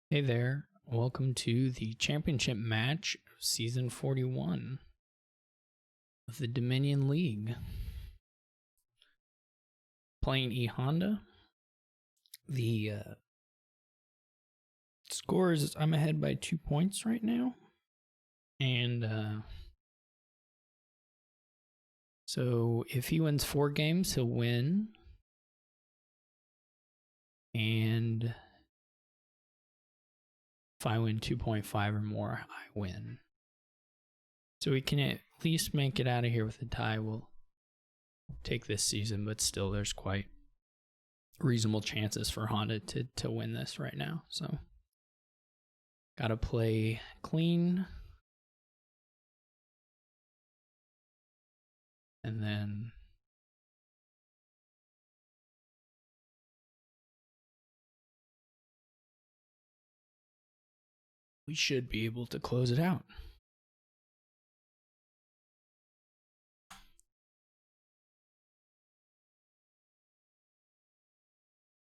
Hey there, welcome to the championship match of season 41 of the Dominion League. Playing E.Honda. The score is I'm ahead by 2 points right now. And so if he wins 4 games, he'll win. And if I win 2.5 or more, I win. So we can at least make it out of here with a tie. We'll take this season, but still there's quite reasonable chances for Honda to win this right now. So gotta play clean. And then we should be able to close it out.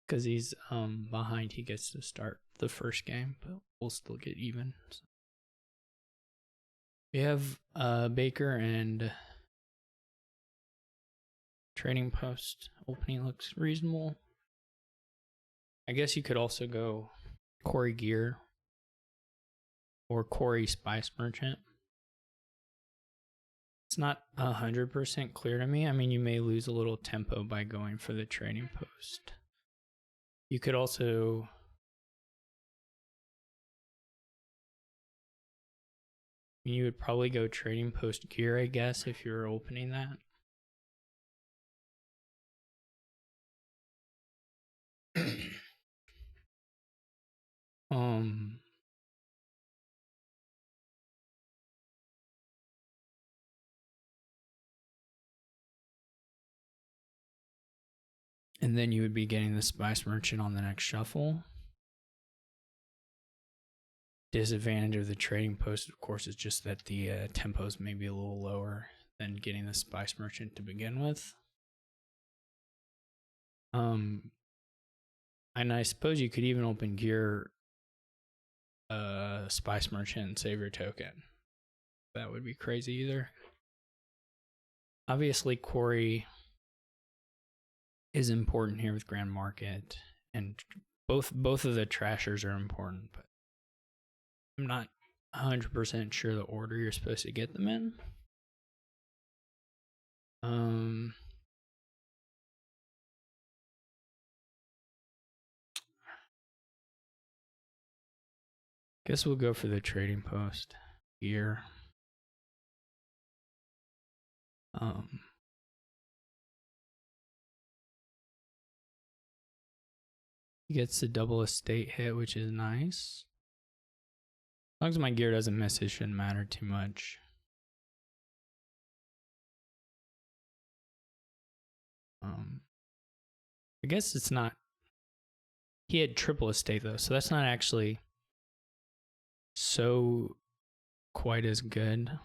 Because he's behind, he gets to start the first game, but we'll still get even. So. We have Baker and Trading Post opening looks reasonable. I guess you could also go Corey Gear or Corey Spice Merchant. It's not 100% clear to me. I mean, you may lose a little tempo by going for the Trading Post. You could also you would probably go Trading Post Gear, I guess, if you're opening that. And then you would be getting the Spice Merchant on the next shuffle. Disadvantage of the Trading Post, of course, is just that the tempos may be a little lower than getting the Spice Merchant to begin with. And I suppose you could even open Gear Spice Merchant and save your token. That would be crazy either. Obviously, Corey is important here with Grand Market, and both of the trashers are important, but I'm not 100% sure the order you're supposed to get them in. Guess we'll go for the Trading Post here. He gets the double estate hit, which is nice. As long as my gear doesn't miss, it shouldn't matter too much. I guess it's not. He had triple estate though, so that's not actually so quite as good.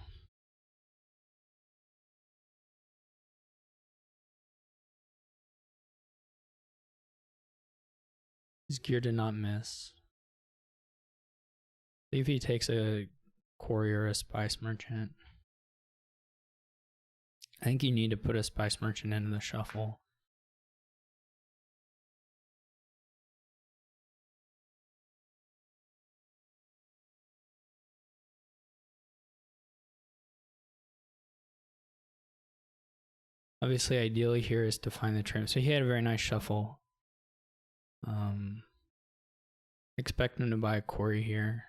His gear did not miss. See if he takes a Corey or a Spice Merchant. I think you need to put a Spice Merchant into the shuffle. Obviously, ideally here is to find the trim. So he had a very nice shuffle. Expect him to buy a Corey here.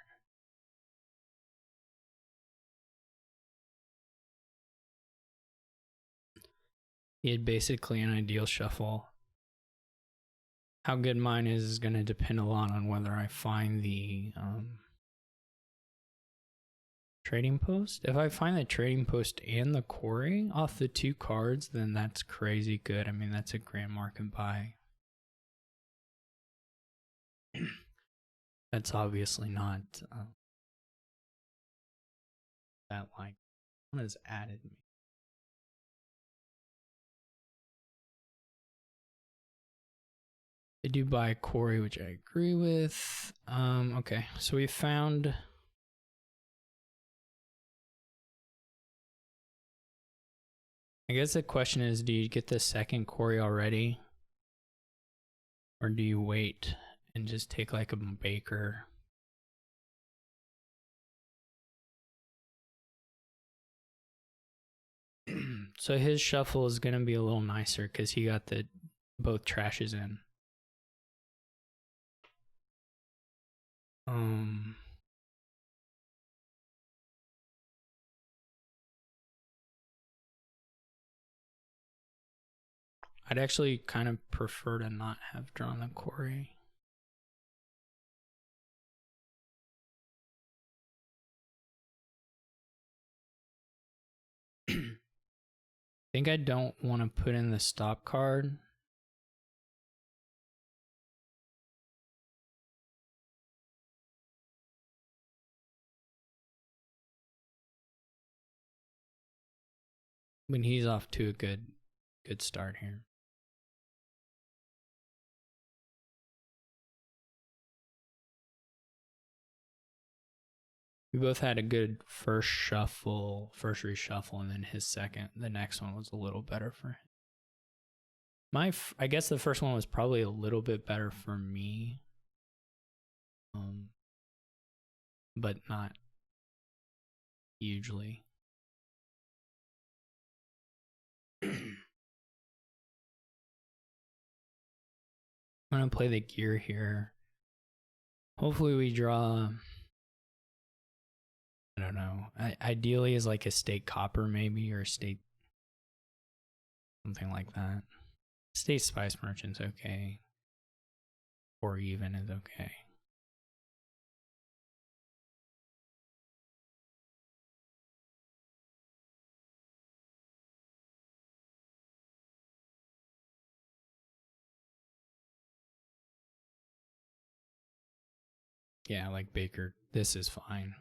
He had basically an ideal shuffle. How good mine is going to depend a lot on whether I find the Trading Post. If I find the Trading Post and the Corey off the 2 cards, then that's crazy good. I mean, that's a grand market buy. That's obviously not that like what has added me. They do buy Corey, which I agree with. Okay, so we found. I guess the question is, do you get the second Corey already? Or do you wait and just take like a Baker? So his shuffle is going to be a little nicer because he got the both trashes in. I'd actually kind of prefer to not have drawn the Corey. I think I don't want to put in the stop card. When he's off to a good start here. We both had a good first reshuffle, and then his second. The next one was a little better for him. I guess the first one was probably a little bit better for me, but not hugely. I'm gonna play the gear here. Hopefully we draw. I don't know. Ideally is like a state copper maybe, or state something like that. State spice merchant's okay. Or even is okay. Yeah, like Baker, this is fine.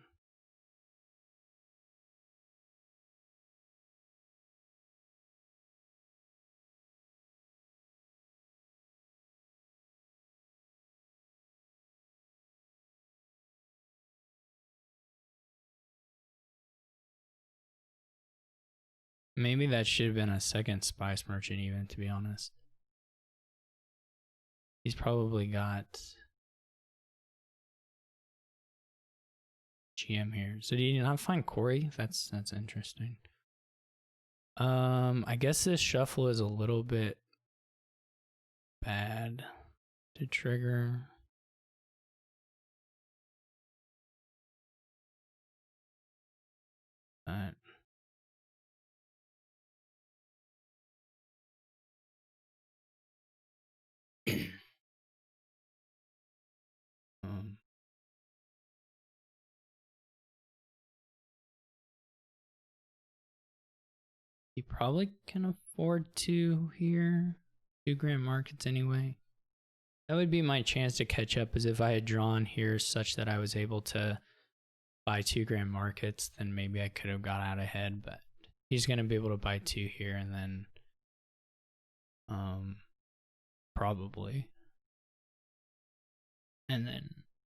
Maybe that should have been a second spice merchant even, to be honest. He's probably got GM here. So do you not find Corey? That's interesting. I guess this shuffle is a little bit bad to trigger. But he probably can afford to here. 2 grand markets anyway. That would be my chance to catch up, as if I had drawn here such that I was able to buy 2 grand markets, then maybe I could have got out ahead, but he's going to be able to buy 2 here and then probably. And then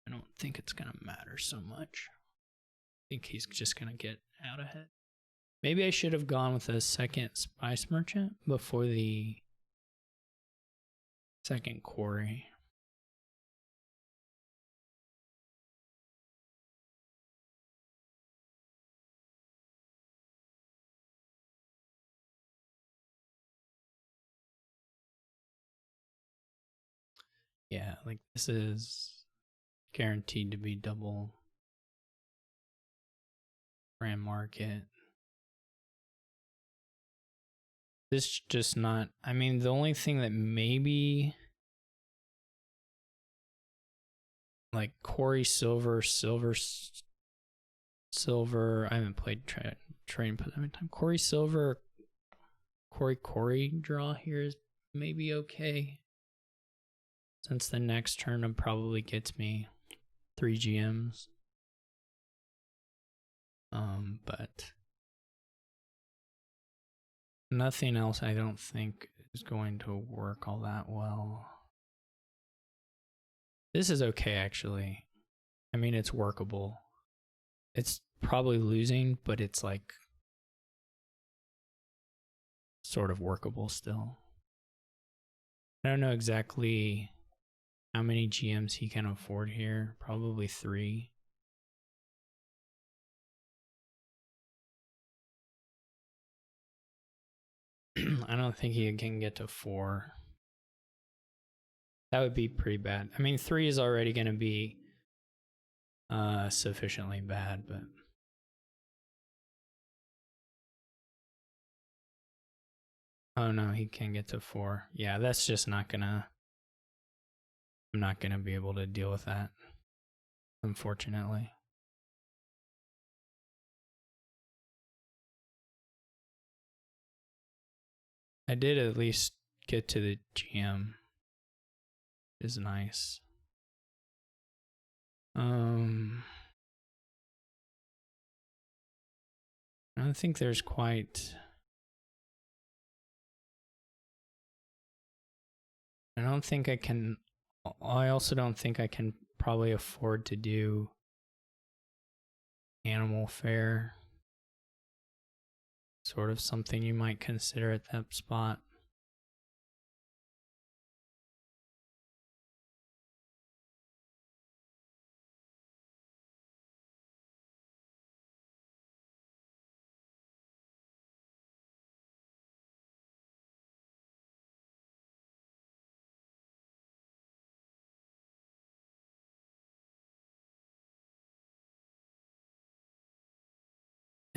I don't think it's going to matter so much. I think he's just going to get out ahead. Maybe I should have gone with a second spice merchant before the second Corey. Yeah, like this is guaranteed to be double grand market. This just not, I mean, the only thing that maybe like Corey Silver, I haven't played trading put that many time. Corey Silver, Corey draw here is maybe okay. Since the next turn probably gets me 3 GMs. But nothing else I don't think is going to work all that well. This is okay, actually. I mean, it's workable. It's probably losing, but it's like sort of workable still. I don't know exactly how many GMs he can afford here. Probably 3. I don't think he can get to 4. That would be pretty bad. I mean, 3 is already going to be sufficiently bad, but oh no, he can get to 4. Yeah, that's just not gonna. I'm not gonna be able to deal with that, unfortunately. I did at least get to the GM. Is nice. I don't think there's quite. I don't think I can. I also don't think I can probably afford to do animal fare. Sort of something you might consider at that spot.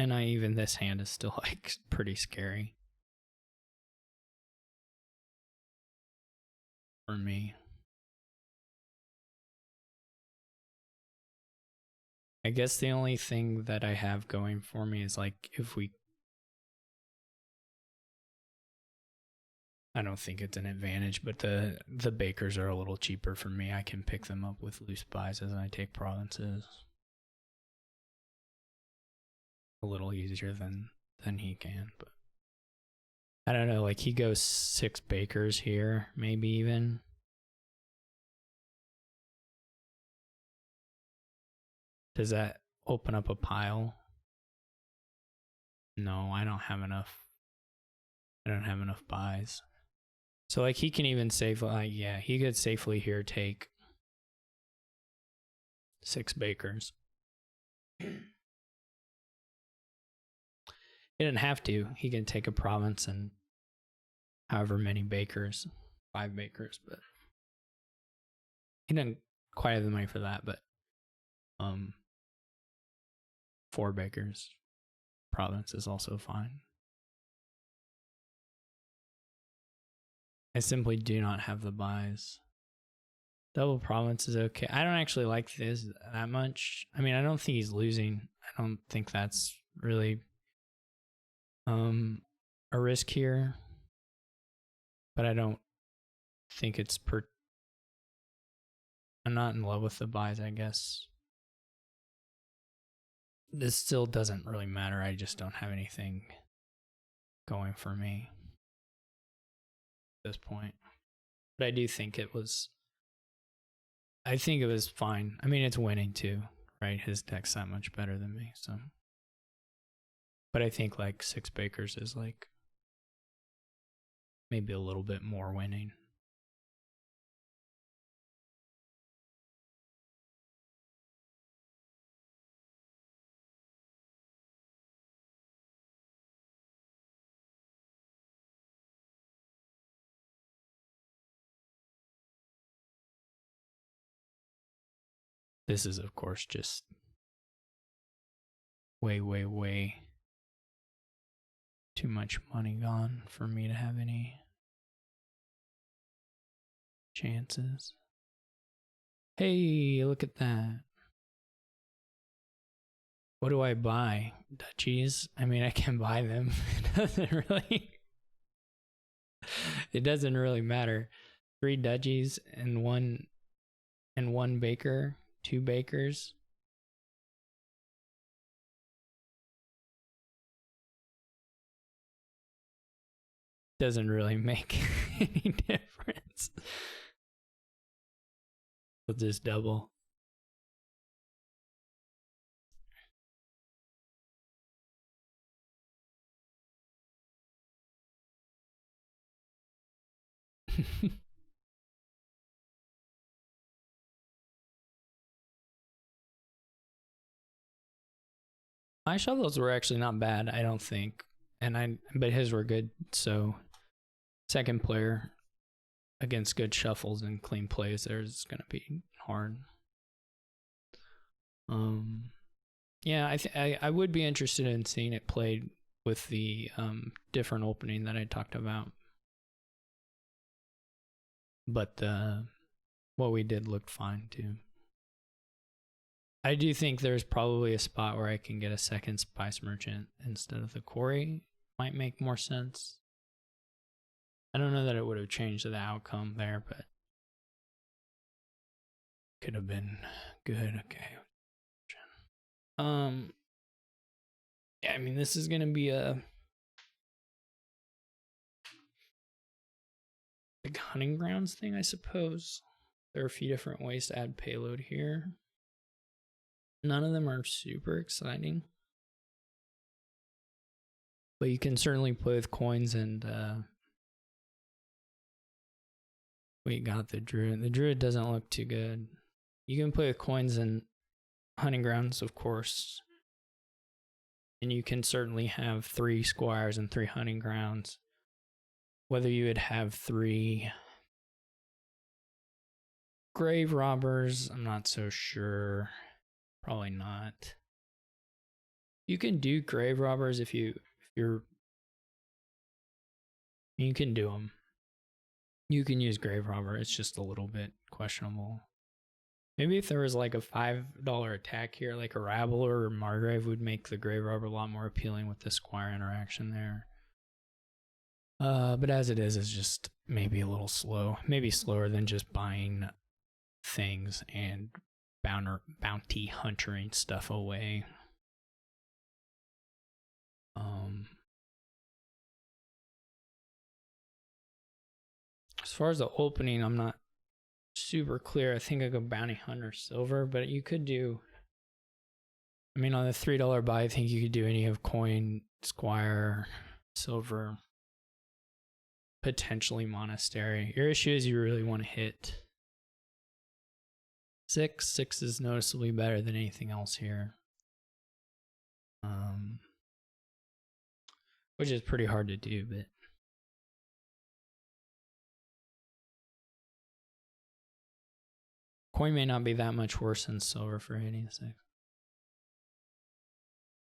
And even this hand is still like pretty scary for me. I guess the only thing that I have going for me is like if we. I don't think it's an advantage, but the bakers are a little cheaper for me. I can pick them up with loose buys as I take provinces. A little easier than he can, but I don't know, like he goes 6 bakers here, maybe even. Does that open up a pile? No, I don't have enough. I don't have enough buys. So like he can even safely, like, yeah, he could safely here take 6 bakers. He didn't have to. He can take a province and however many bakers, 5 bakers, but he didn't quite have the money for that, but 4 bakers province is also fine. I simply do not have the buys. Double province is okay. I don't actually like this that much. I mean, I don't think he's losing. I don't think that's really a risk here. But I don't think it's I'm not in love with the buys, I guess. This still doesn't really matter. I just don't have anything going for me at this point. But I do think it was fine. I mean, it's winning too, right? His deck's that much better than me, so. But I think like 6 bakers is like maybe a little bit more winning. This is, of course, just way, way, way too much money gone for me to have any chances. Hey, look at that. What do I buy? Duchies? I mean, I can buy them. It doesn't really matter. 3 duchies and one baker, 2 bakers. Doesn't really make any difference. with this double. My shovels were actually not bad, I don't think, but his were good. So second player against good shuffles and clean plays, there's gonna be hard. Yeah, I would be interested in seeing it played with the different opening that I talked about, but what we did looked fine too. I do think there's probably a spot where I can get a second Spice Merchant instead of the Quarry. Might make more sense. I don't know that it would have changed the outcome there, but could have been good. Okay. Yeah, I mean, this is gonna be a like hunting grounds thing, I suppose. There are a few different ways to add payload here. None of them are super exciting, but you can certainly play with coins and we got the druid. The druid doesn't look too good. You can play with coins and hunting grounds, of course, and you can certainly have 3 squires and 3 hunting grounds. Whether you would have 3 grave robbers, I'm not so sure. Probably not. You can do grave robbers if you're you can do them. You can use grave robber. It's just a little bit questionable. Maybe if there was like a $5 attack here, like a Rabble or a Margrave would make the grave robber a lot more appealing with the squire interaction there. But as it is, it's just maybe a little slow. Maybe slower than just buying things and bounty huntering stuff away. As far as the opening, I'm not super clear. I think I go bounty hunter silver, but you could do, I mean, on the $3 buy, I think you could do any of coin, squire, silver, potentially monastery. Your issue is you really want to hit 6. 6 is noticeably better than anything else here. Which is pretty hard to do, but coin may not be that much worse than silver for hitting 6.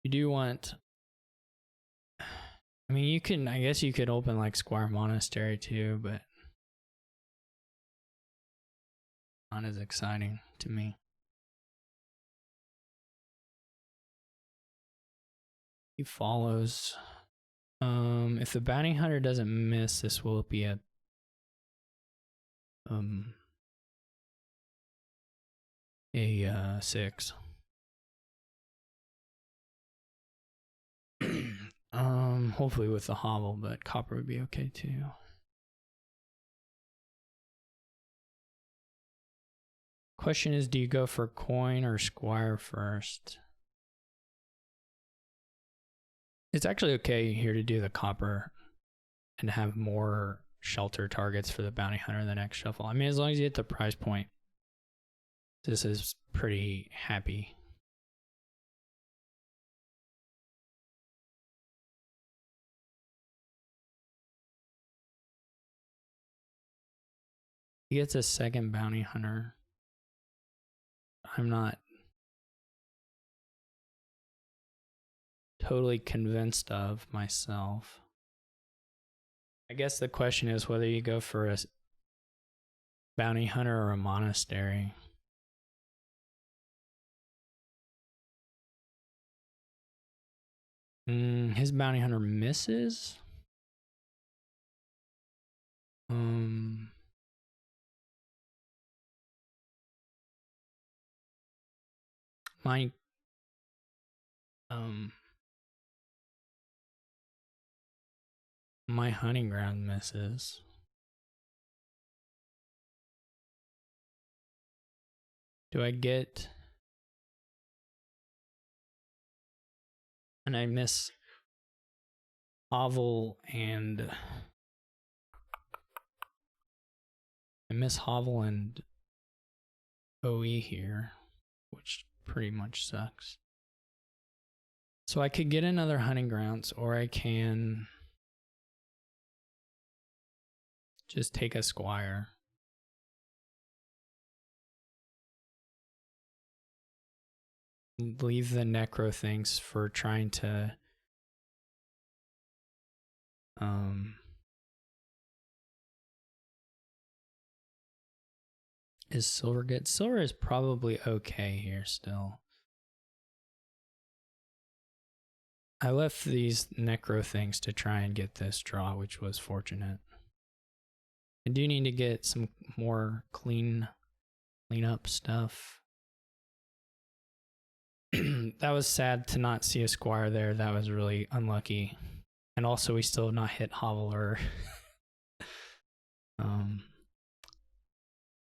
You do want, I mean, you can, I guess you could open like squire monastery too, but not as exciting to me. He follows. If the bounty hunter doesn't miss, this will be a a 6. Hopefully with the hobble, but copper would be okay too. Question is, do you go for coin or squire first? It's actually okay here to do the copper and have more shelter targets for the bounty hunter in the next shuffle. I mean, as long as you hit the price point, this is pretty happy. He gets a second bounty hunter. I'm not totally convinced of myself. I guess the question is whether you go for a bounty hunter or a monastery. His bounty hunter misses. My my hunting ground misses. Do I get... And I miss Hovel and... I miss Hovel and OE here, which pretty much sucks. So I could get another hunting grounds, or I can just take a squire. Leave the necro things for trying to is silver good? Silver is probably okay here still. I left these necro things to try and get this draw, which was fortunate. I do need to get some more clean up stuff. That was sad to not see a squire there. That was really unlucky. And also we still have not hit Hovel or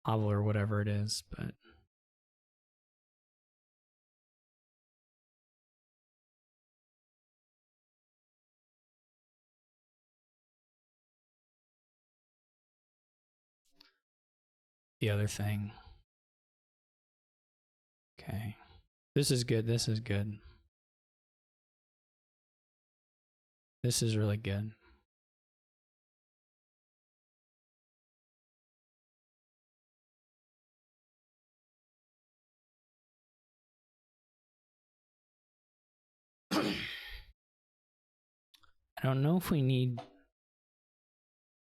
Hovel or whatever it is, but the other thing. Okay. This is good. This is good. This is really good. I don't know if we need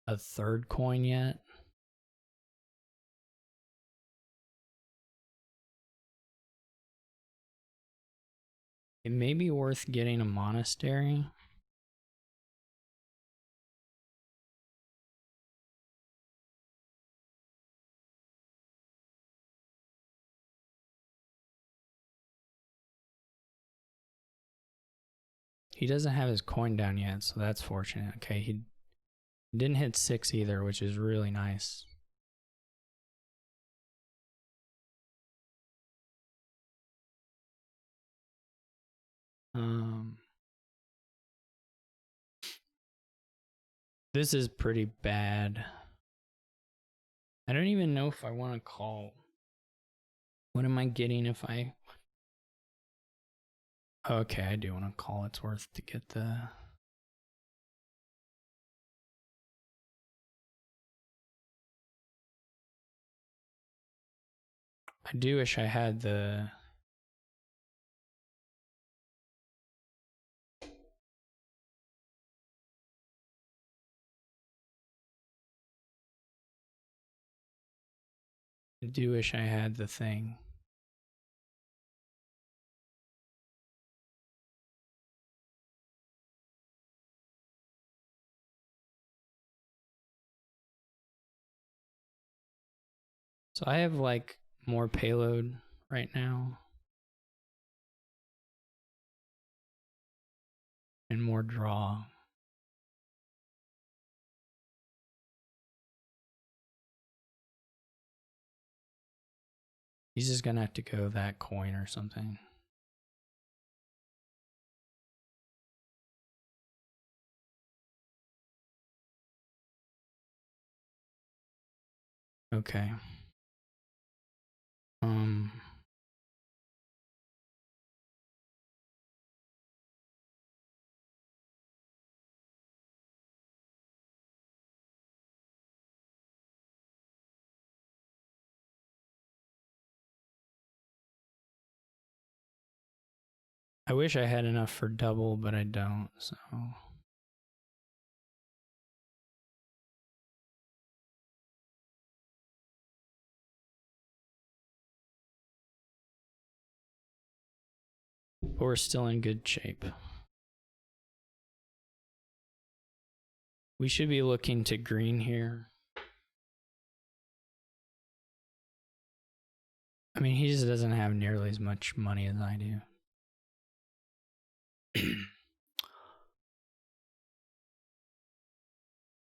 a third coin yet. It may be worth getting a monastery. He doesn't have his coin down yet, so that's fortunate. Okay, he didn't hit 6 either, which is really nice. This is pretty bad. I don't even know if I want to call. What am I getting if I... Okay, I do want to call. It's worth to get the... I do wish I had the... I do wish I had the thing. So I have like more payload right now. And more draw. He's just gonna have to go that coin or something. Okay. I wish I had enough for double, but I don't, so... But we're still in good shape. We should be looking to green here. I mean, he just doesn't have nearly as much money as I do.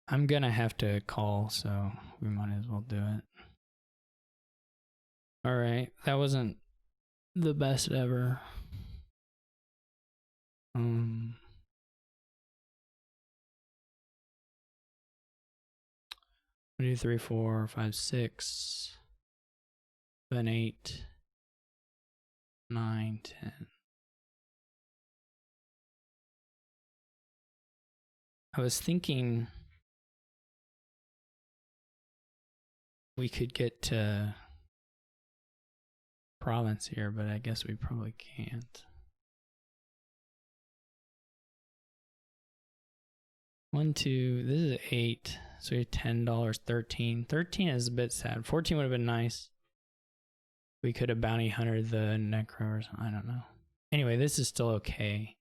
I'm gonna have to call, so we might as well do it. All right, that wasn't the best ever. 2, 3, 4, 5, 6, 7, 8, 9, 10. I was thinking we could get to province here, but I guess we probably can't. 1, 2, this is 8, so you're $10, 13. 13 is a bit sad. 14 would have been nice. We could have bounty hunted the necro or something. I don't know. Anyway, this is still okay.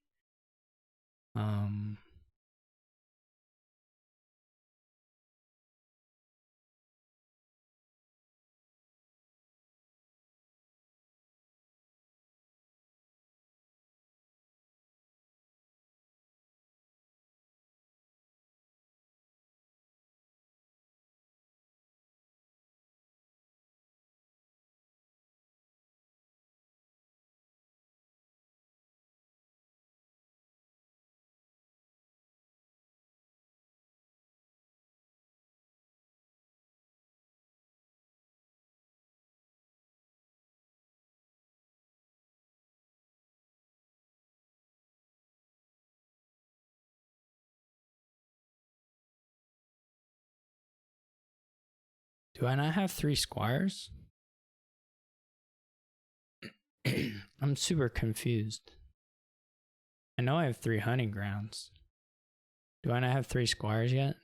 Do I not have 3 squires? I'm super confused. I know I have 3 hunting grounds. Do I not have 3 squires yet?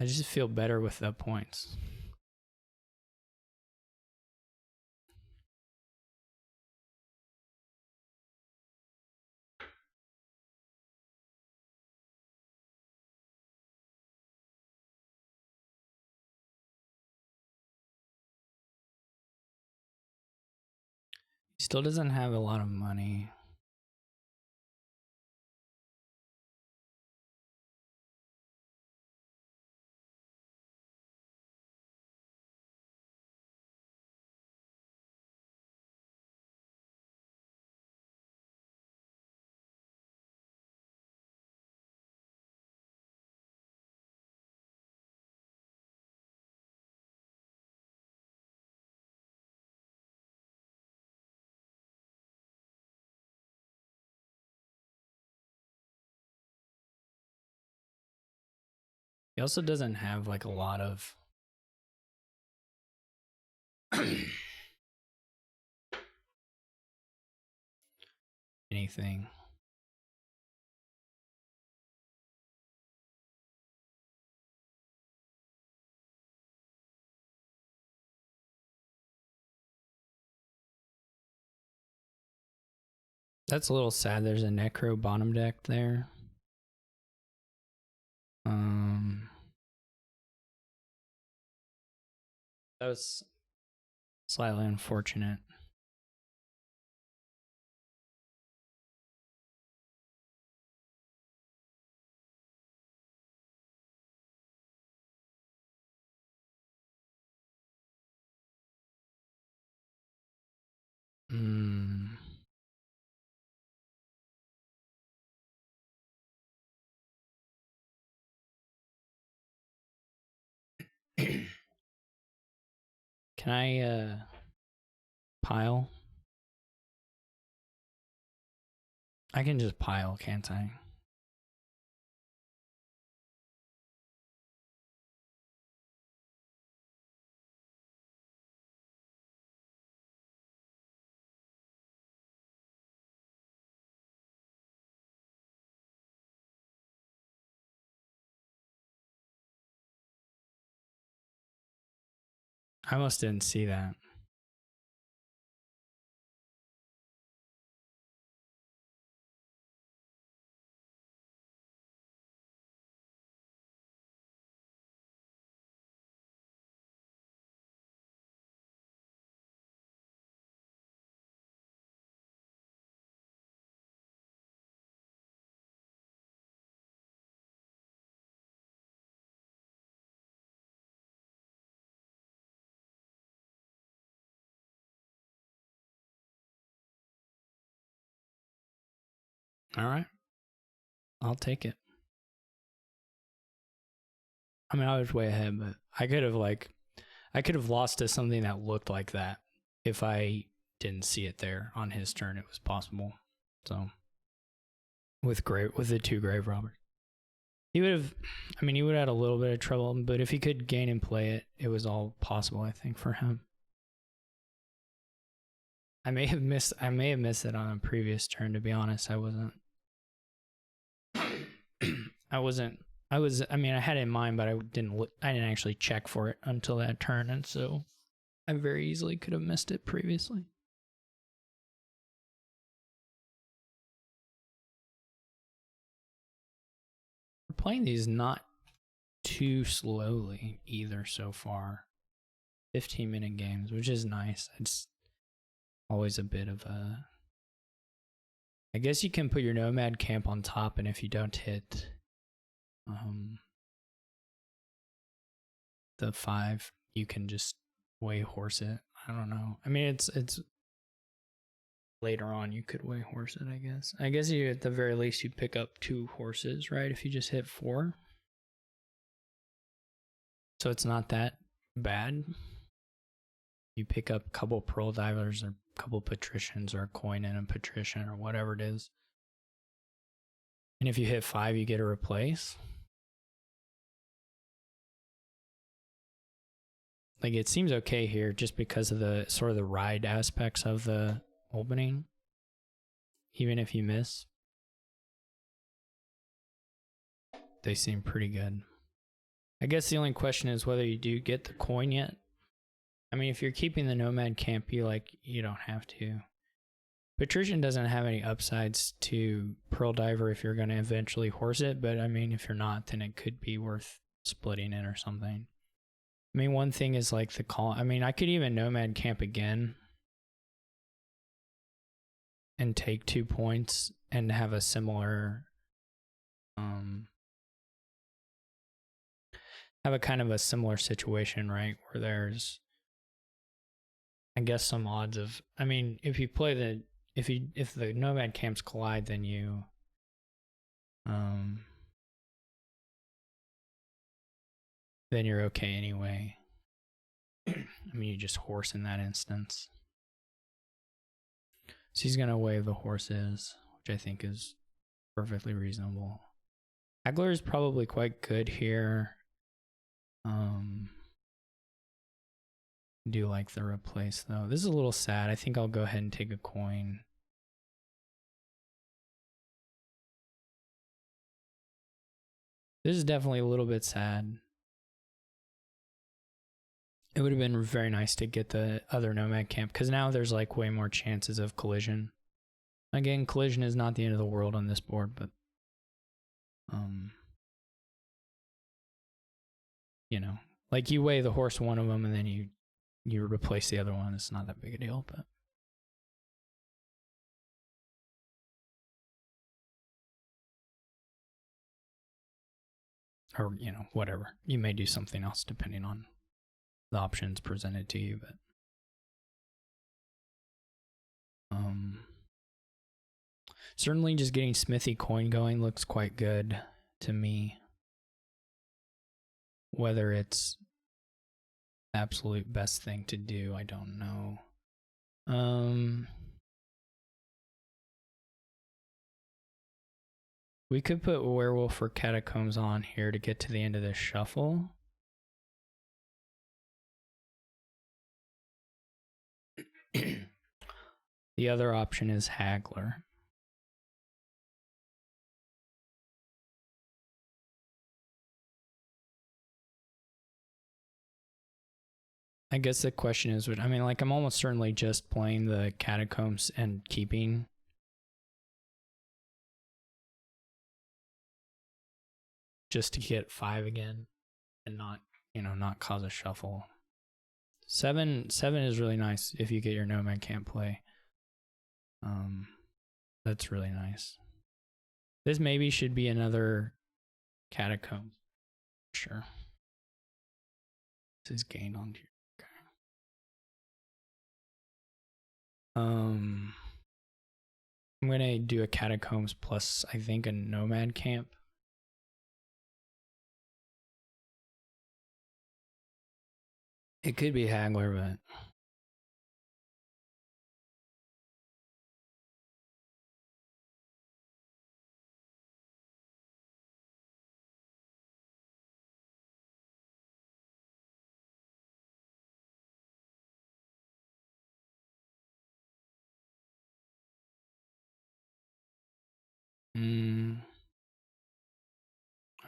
I just feel better with the points. He still doesn't have a lot of money. He also doesn't have like a lot of anything. That's a little sad. There's a necro bottom deck there. That was slightly unfortunate. Can I pile? I can just pile, can't I? I almost didn't see that. All right. I'll take it. I mean, I was way ahead, but I could have lost to something that looked like that if I didn't see it there on his turn. It was possible. So with the 2 grave robbers, he would have. I mean, he would have had a little bit of trouble, but if he could gain and play it, it was all possible. I think for him. I may have missed it on a previous turn. To be honest, I wasn't. I mean, I had it in mind, but I didn't actually check for it until that turn, and so I very easily could have missed it previously. We're playing these not too slowly either so far. 15-minute games, which is nice. It's always a bit of a... I guess you can put your nomad camp on top, and if you don't hit the 5, you can just way horse it. I don't know. I mean, it's later on you could way horse it, I guess. I guess you, at the very least, you pick up 2 horses, right? If you just hit 4. So it's not that bad. You pick up a couple pearl divers or a couple patricians or a coin and a patrician or whatever it is. And if you hit 5, you get a replace. Like, it seems okay here just because of the sort of the ride aspects of the opening. Even if you miss, they seem pretty good. I guess the only question is whether you do get the coin yet. I mean, if you're keeping the nomad camp, you don't have to. Patrician doesn't have any upsides to pearl diver if you're going to eventually horse it, but I mean, if you're not, then it could be worth splitting it or something. I mean, one thing is like the call. I mean, I could even nomad camp again and take 2 points and have a similar have a kind of a similar situation, right? Where there's, I guess, some odds of, I mean, if you play the, if the nomad camps collide, then you then you're okay anyway. I mean, you just horse in that instance. So he's gonna wave the horses, which I think is perfectly reasonable. Hagler is probably quite good here. Do like the replace though. This is a little sad. I think I'll go ahead and take a coin. This is definitely a little bit sad. It would have been very nice to get the other nomad camp, because now there's like way more chances of collision. Again, collision is not the end of the world on this board, but you know, like you weigh the horse one of them and then you replace the other one. It's not that big a deal, but or you know, whatever. You may do something else depending on the options presented to you, but certainly just getting Smithy coin going looks quite good to me. Whether it's absolute best thing to do, I don't know. We could put Werewolf or Catacombs on here to get to the end of this shuffle. The other option is Hagler. I guess the question is, I mean, like, I'm almost certainly just playing the Catacombs and keeping. Just to get 5 again and not, you know, not cause a shuffle. 7 is really nice if you get your nomad camp play. That's really nice. This maybe should be another Catacombs. Sure. This is gained on here. Okay. I'm I'm gonna do a catacombs plus, I think, a nomad camp. It could be haggler, but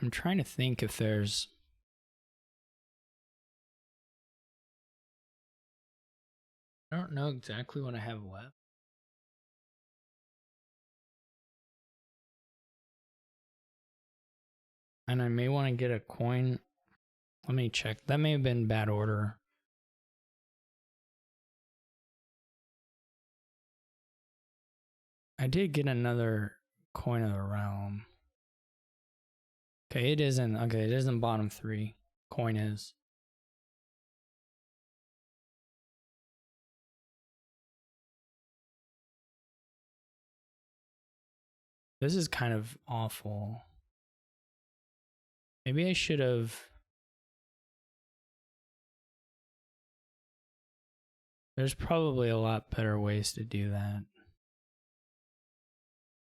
I'm trying to think if there's. I don't know exactly what I have left. And I may want to get a coin. Let me check. That may have been bad order. I did get another coin of the realm. Okay, it isn't. Okay, it isn't bottom 3. Coin is. This is kind of awful. Maybe I should have. There's probably a lot better ways to do that,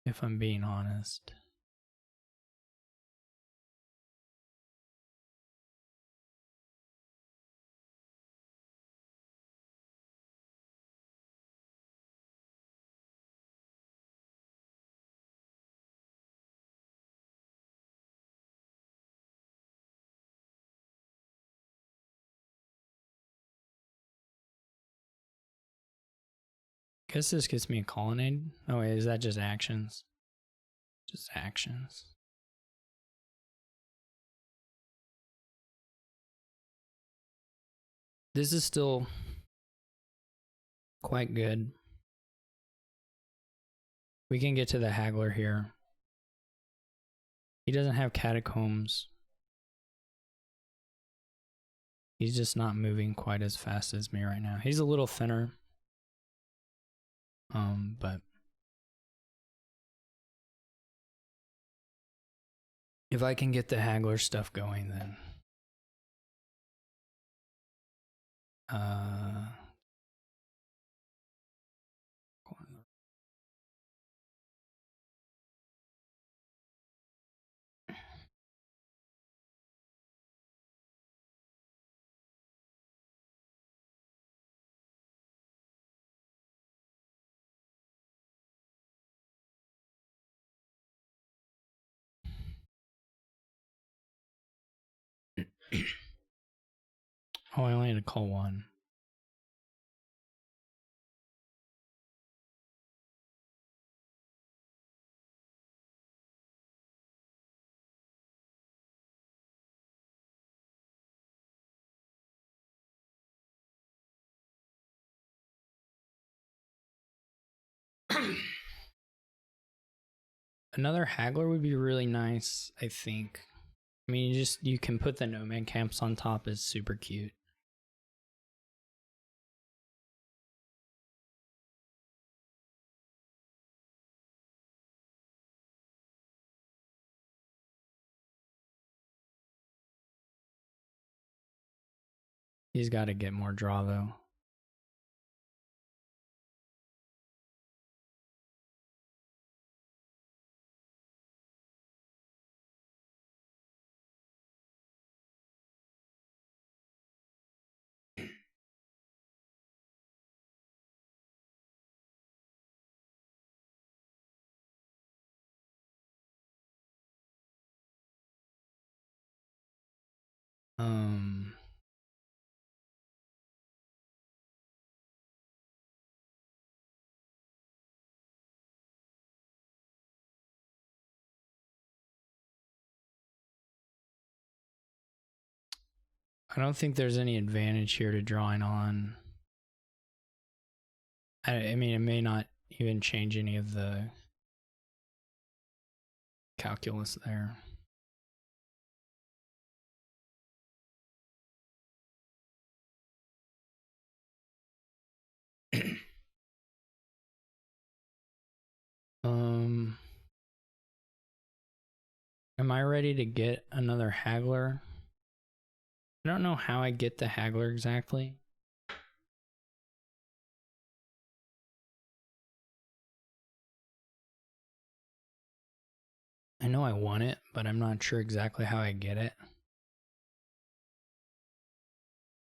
if I'm being honest. Guess this gets me a colonnade. Oh wait, is that just actions? Just actions. This is still quite good. We can get to the haggler here. He doesn't have catacombs. He's just not moving quite as fast as me right now. He's a little thinner. But if I can get the haggler stuff going, then oh, I only had to call one. Another haggler would be really nice, I think. I mean, you can put the nomad camps on top. Is super cute. He's got to get more draw though. I don't think there's any advantage here to drawing on. I mean, it may not even change any of the calculus there. Am I ready to get another haggler? I don't know how I get the haggler exactly. I know I want it, but I'm not sure exactly how I get it.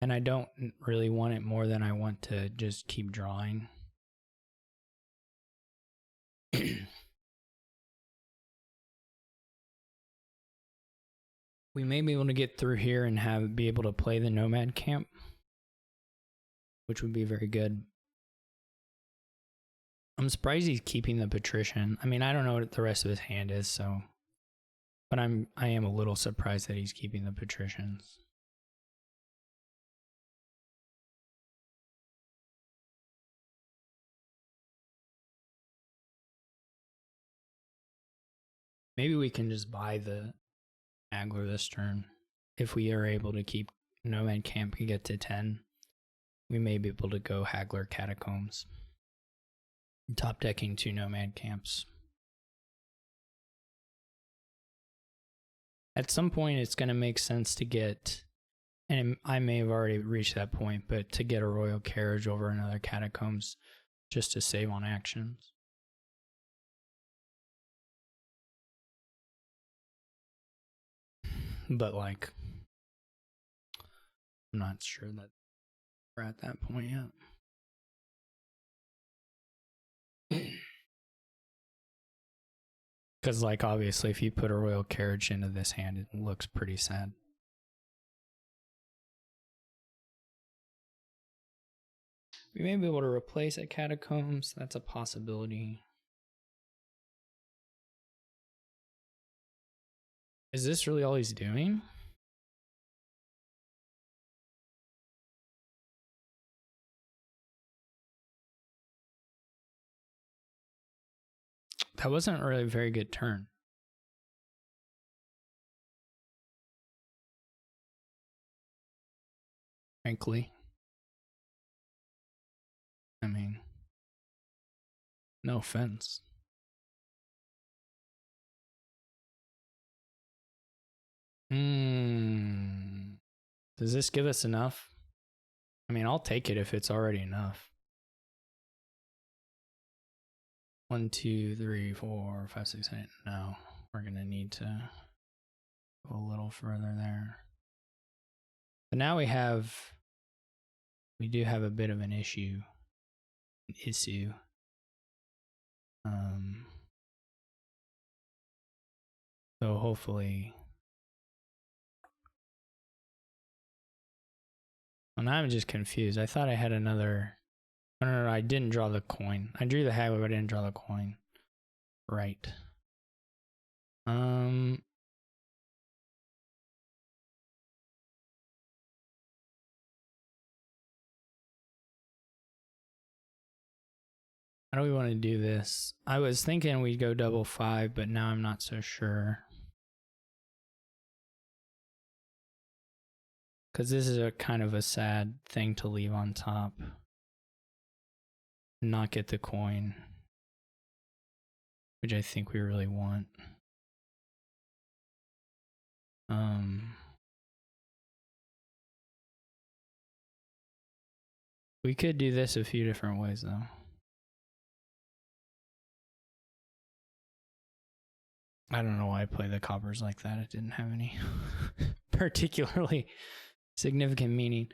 And I don't really want it more than I want to just keep drawing. We may be able to get through here and be able to play the nomad camp, which would be very good. I'm surprised he's keeping the patrician. I mean, I don't know what the rest of his hand is, so, but I am a little surprised that he's keeping the patricians. Maybe we can just buy the haggler this turn. If we are able to keep nomad camp and get to 10, we may be able to go haggler catacombs. Top decking 2 nomad camps. At some point, it's going to make sense to get, and I may have already reached that point, but to get a royal carriage over another catacombs just to save on actions. But like, I'm not sure that we're at that point yet. Because like, obviously, if you put a royal carriage into this hand, it looks pretty sad. We may be able to replace at catacombs. That's a possibility. Is this really all he's doing? That wasn't really a very good turn. Frankly. I mean, no offense. Does this give us enough? I mean, I'll take it if it's already enough. 1, 2, 3, 4, 5, 6, 8. No, we're gonna need to go a little further there. But now we do have a bit of an issue. So hopefully. Well, now I'm just confused. I thought I had another. No, I didn't draw the coin. I drew the haggler, but I didn't draw the coin. Right. How do we want to do this? I was thinking we'd go double 5, but now I'm not so sure. Because this is a kind of a sad thing to leave on top. Not get the coin. Which I think we really want. We could do this a few different ways though. I don't know why I play the coppers like that. It didn't have any particularly significant meaning.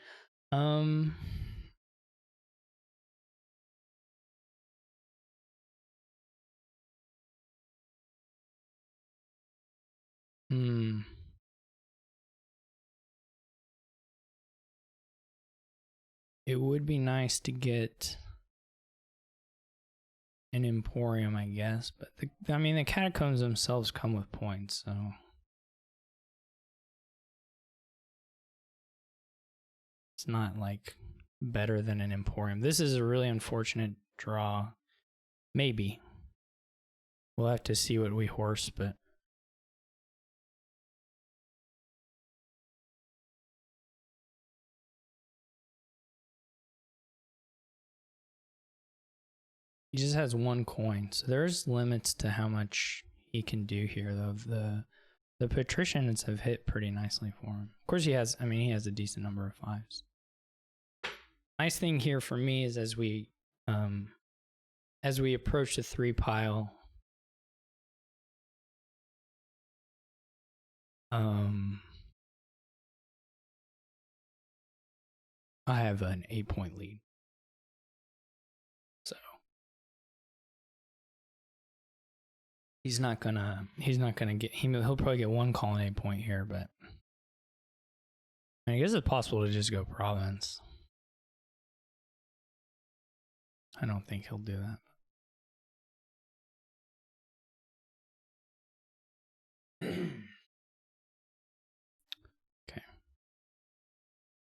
It would be nice to get an emporium, I guess, but the catacombs themselves come with points, so it's not like better than an emporium. This is a really unfortunate draw. Maybe. We'll have to see what we horse, but he just has 1 coin, so there's limits to how much he can do here, though. The patricians have hit pretty nicely for him. Of course, he has a decent number of fives. Nice thing here for me is as we approach the 3 pile, I have an 8-point lead. So he's not gonna get, he'll probably get 1 call and 8-point here, but I guess it's possible to just go province. I don't think he'll do that. Okay.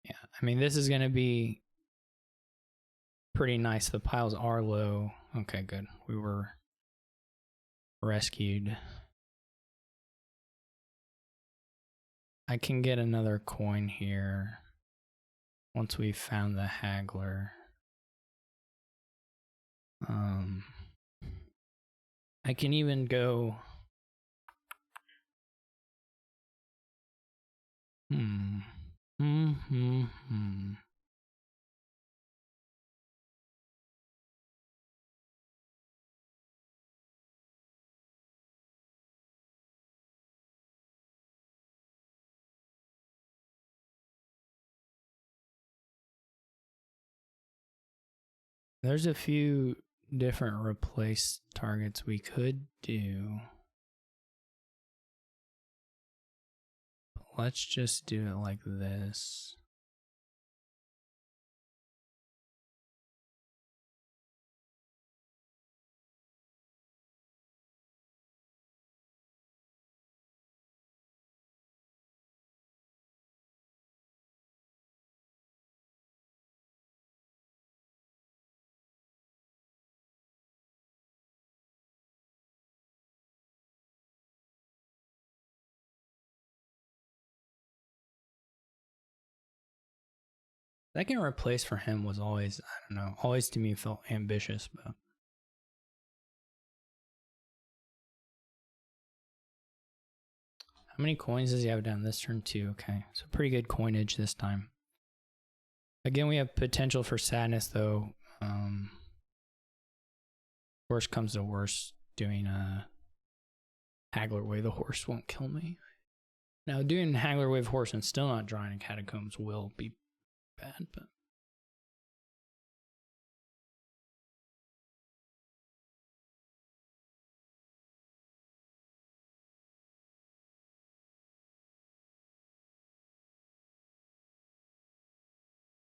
Yeah, I mean, this is gonna be pretty nice. The piles are low. Okay, good. We were rescued. I can get another coin here once we've found the haggler. I can even go. There's a few different replace targets we could do. Let's just do it like this. Second replace for him was always, I don't know, always to me felt ambitious, but how many coins does he have down this turn? 2. Okay, so pretty good coinage this time. Again, we have potential for sadness though. Worst comes to worst, doing a Haggler Wave the Horse won't kill me. Now doing Haggler Wave Horse and still not drawing in Catacombs will be bad, but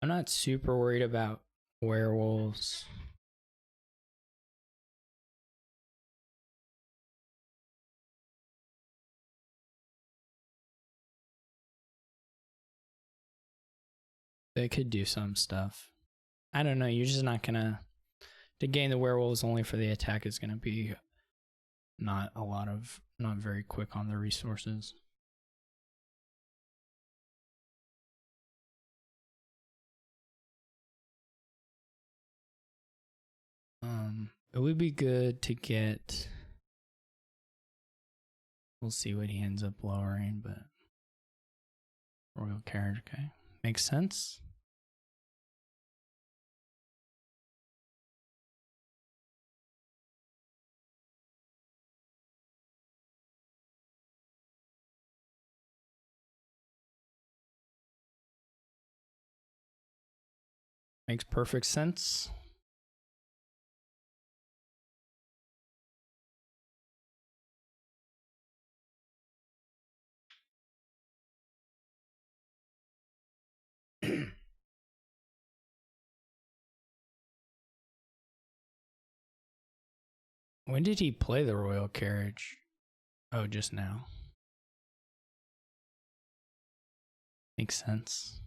I'm not super worried about werewolves. They could do some stuff. I don't know, you're just not gonna, to gain the werewolves only for the attack is gonna be not very quick on the resources. It would be good to get, we'll see what he ends up lowering, but royal carriage, okay, makes sense. Makes perfect sense. When did he play the royal carriage? Oh, just now. Makes sense.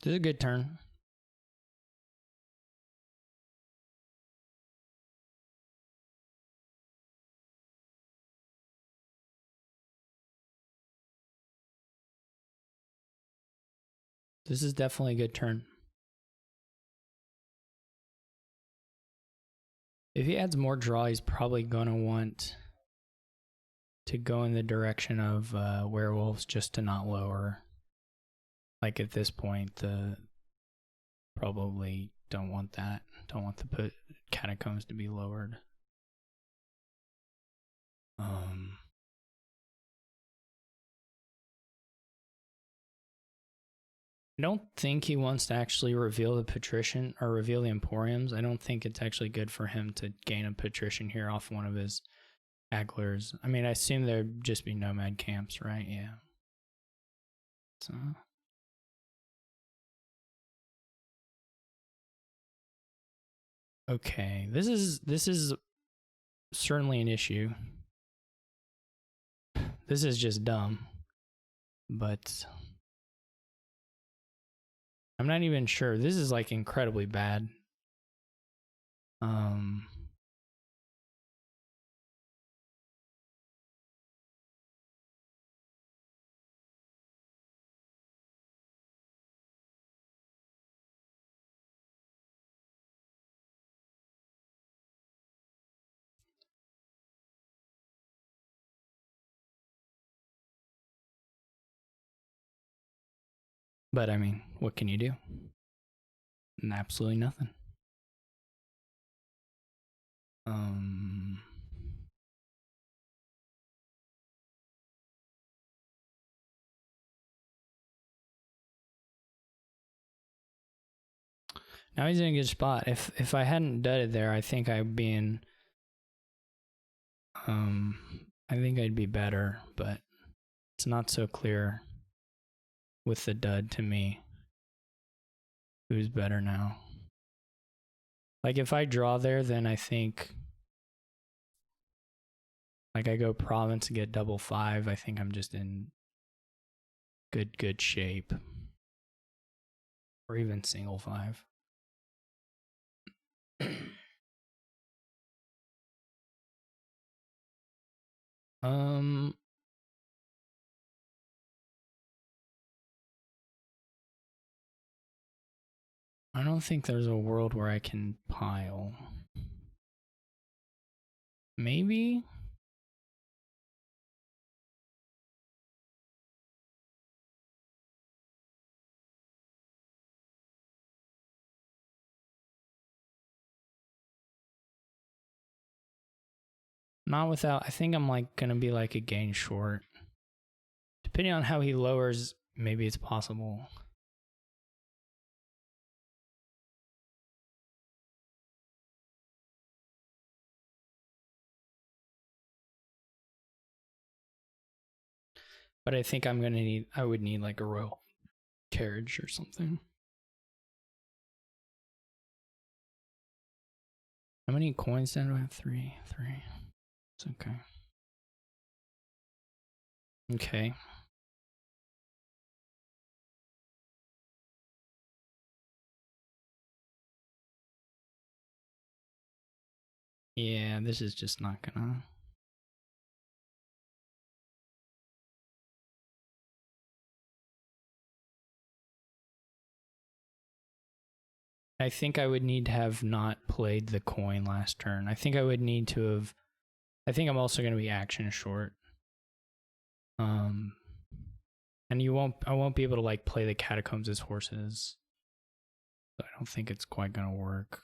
This is a good turn. This is definitely a good turn. If he adds more draw, he's probably gonna want to go in the direction of werewolves just to not lower. Like at this point, probably don't want that. Don't want the catacombs to be lowered. I don't think he wants to actually reveal the patrician or reveal the emporiums. I don't think it's actually good for him to gain a patrician here off one of his agglers. I mean, I assume there'd just be nomad camps, right? Yeah. So okay, this is certainly an issue. This is just dumb, but I'm not even sure. This is like incredibly bad. But I mean, what can you do? Absolutely nothing. Now he's in a good spot. If I hadn't dudded there, I think I'd be in. I think I'd be better, but it's not so clear with the dud to me. Who's better now? Like if I draw there, then I think like I go province and get double 5. I think I'm just in good shape, or even single 5. I don't think there's a world where I can pile. Maybe? Not without, I think I'm like gonna be like a gain short. Depending on how he lowers, maybe it's possible. But I think I would need like a royal carriage or something. How many coins do I have? 3. It's okay. Okay. Yeah, this is just not gonna. I think I would need to have not played the coin last turn. I think I would need to have. I think I'm also going to be action short. And I won't be able to like play the catacombs as horses. So I don't think it's quite going to work.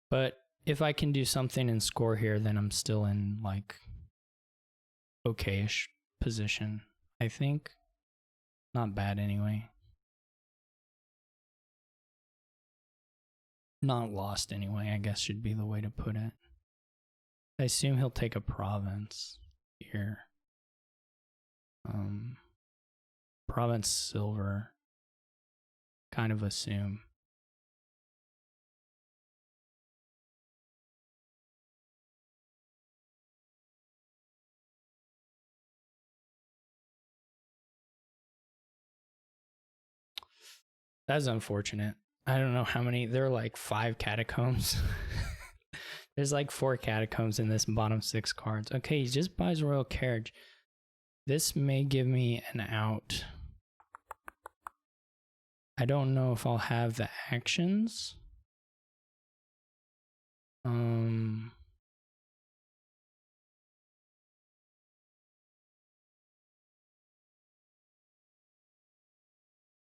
But if I can do something and score here, then I'm still in like okayish position, I think. Not bad anyway. Not lost anyway, I guess should be the way to put it. I assume he'll take a province here. Province silver. Kind of assume. That's unfortunate. I don't know how many. There are like 5 catacombs. There's like 4 catacombs in this bottom 6 cards. Okay, he just buys Royal Carriage. This may give me an out. I don't know if I'll have the actions.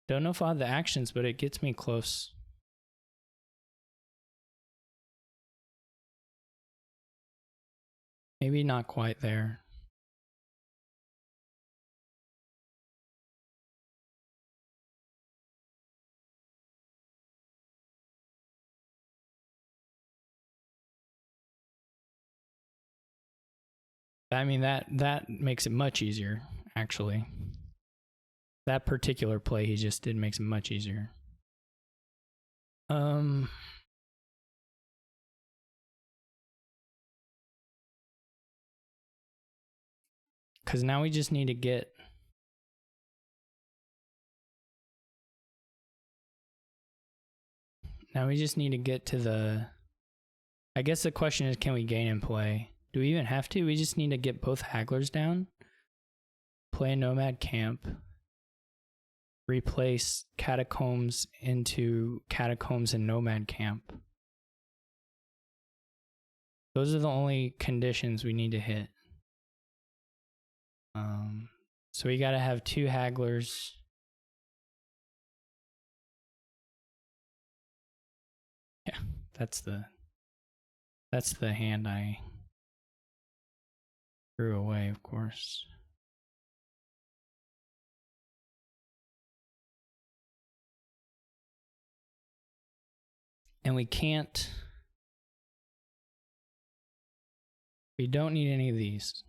Don't know if I'll have the actions, but it gets me close. Maybe not quite there. I mean, that makes it much easier, actually. That particular play he just did makes it much easier. Because now we just need to get... Now we just need to get to the... I guess the question is, can we gain and play? Do we even have to? We just need to get both Hagglers down, play a Nomad Camp, replace Catacombs into Catacombs and Nomad Camp. Those are the only conditions we need to hit. So we gotta have 2 Hagglers. Yeah, that's the hand I threw away, of course. And we can't... We don't need any of these.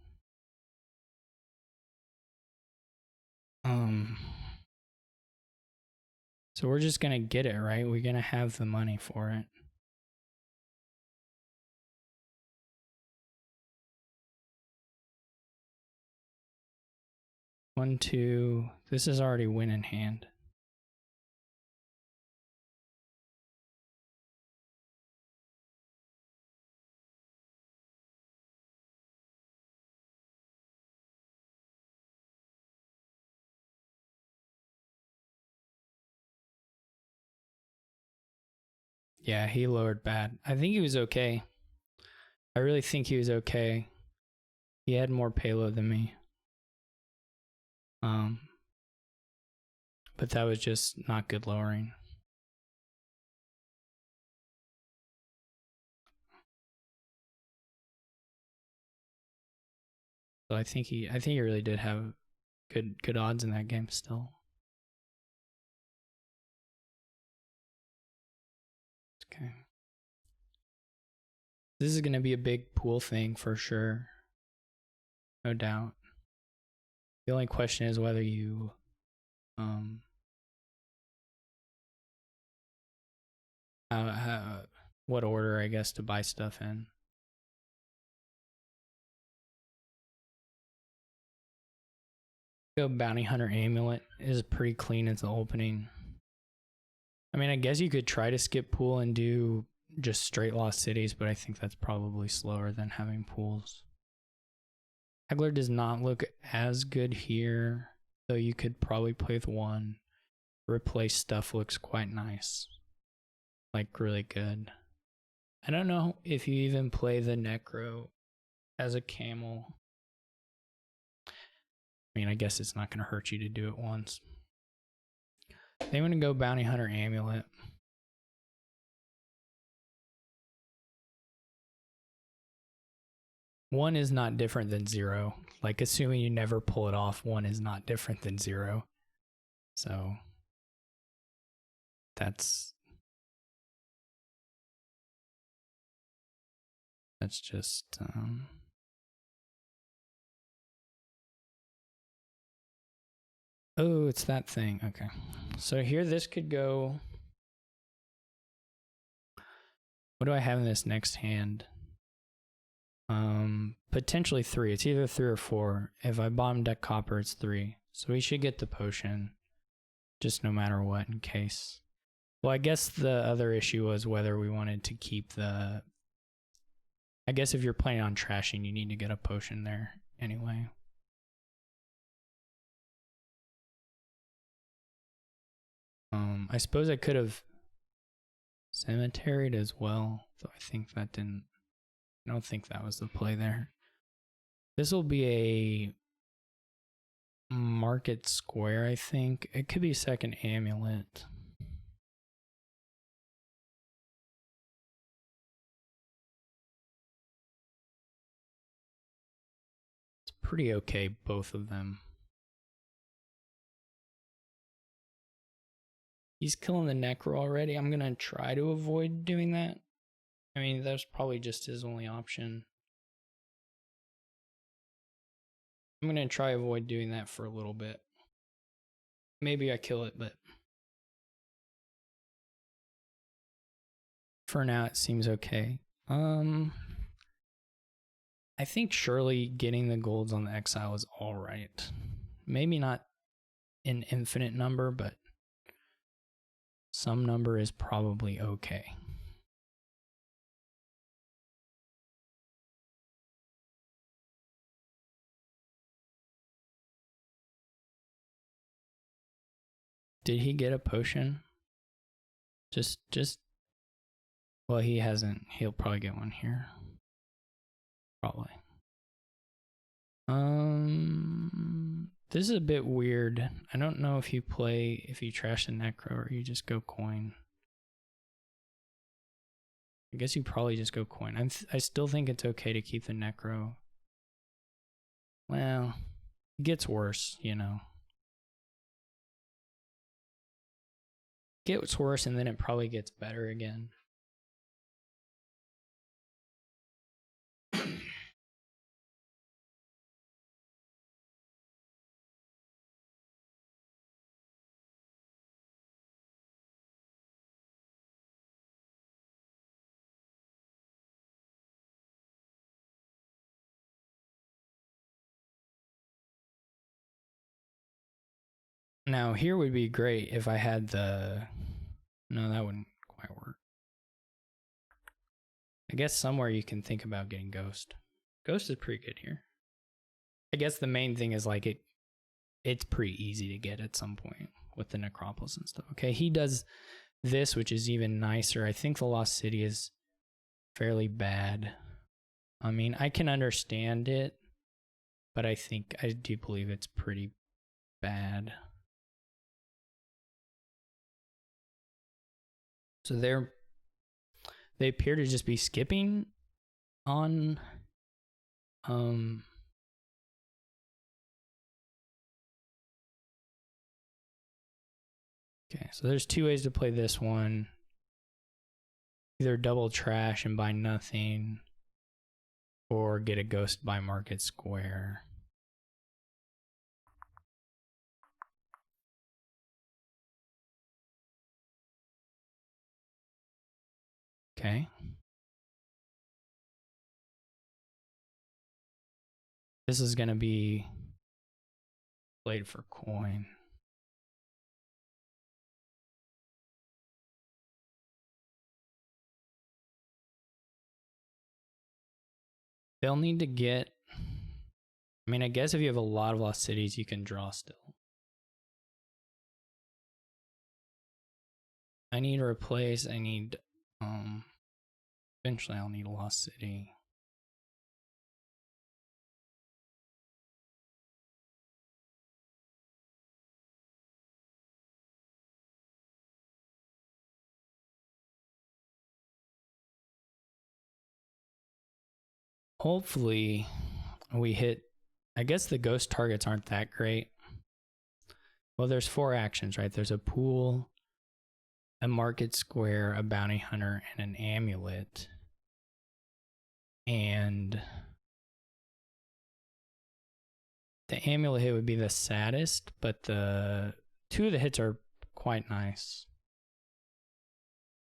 So we're just gonna get it, right? We're gonna have the money for it. One, two. This is already win in hand. Yeah, he lowered bad. I think he was okay. I really think he was okay. He had more payload than me. But that was just not good lowering. So I think he really did have good odds in that game still. Okay. This is going to be a big pool thing for sure. No doubt. The only question is whether you what order, I guess, to buy stuff in. Go Bounty Hunter Amulet is pretty clean as the opening. I mean, I guess you could try to skip pool and do just straight lost cities, but I think that's probably slower than having pools. Haggler does not look as good here, though you could probably play with 1. Replace stuff looks quite nice. Like, really good. I don't know if you even play the Necro as a camel. I mean, I guess it's not going to hurt you to do it once. They want to go Bounty Hunter Amulet. One is not different than 0. Like, assuming you never pull it off, 1 is not different than 0. So that's just oh, it's that thing. Okay. So here this could go. What do I have in this next hand? Potentially 3. It's either 3 or 4. If I bottom deck copper, it's 3. So we should get the potion, just no matter what, in case. Well, I guess the other issue was whether we wanted to keep the... I guess if you're planning on trashing, you need to get a potion there anyway. I suppose I could have cemeteried as well, though I think that didn't... I don't think that was the play there. This will be a market square, I think. It could be second amulet. It's pretty okay, both of them. He's killing the necro already. I'm gonna try to avoid doing that. I mean, that's probably just his only option. I'm gonna try avoid doing that for a little bit. Maybe I kill it, but for now it seems okay. I think surely getting the golds on the exile is alright. Maybe not an infinite number, but some number is probably okay. Did he get a potion? Just well, he hasn't. He'll probably get one here. Probably. This is a bit weird. I don't know if you trash the necro or you just go coin. I guess you probably just go coin. I still think it's okay to keep the necro. Well, it gets worse, you know. It gets worse and then it probably gets better again. Now, here would be great if I had the... No, that wouldn't quite work. I guess somewhere you can think about getting Ghost. Ghost is pretty good here. I guess the main thing is like it's pretty easy to get at some point with the Necropolis and stuff. Okay, he does this, which is even nicer. I think the Lost City is fairly bad. I mean, I can understand it, but I do believe it's pretty bad. So they appear to just be skipping on okay, so there's two ways to play this one. Either double trash and buy nothing, or get a ghost by market square. Okay. This is gonna be played for coin. They'll need to get... I mean, I guess if you have a lot of Lost Cities, you can draw still. I need to replace, eventually I'll need a Lost City. Hopefully we hit... I guess the ghost targets aren't that great. Well, there's 4 actions, right? There's a pool, a market square, a bounty hunter, and an amulet. And the amulet hit would be the saddest, but the 2 of the hits are quite nice.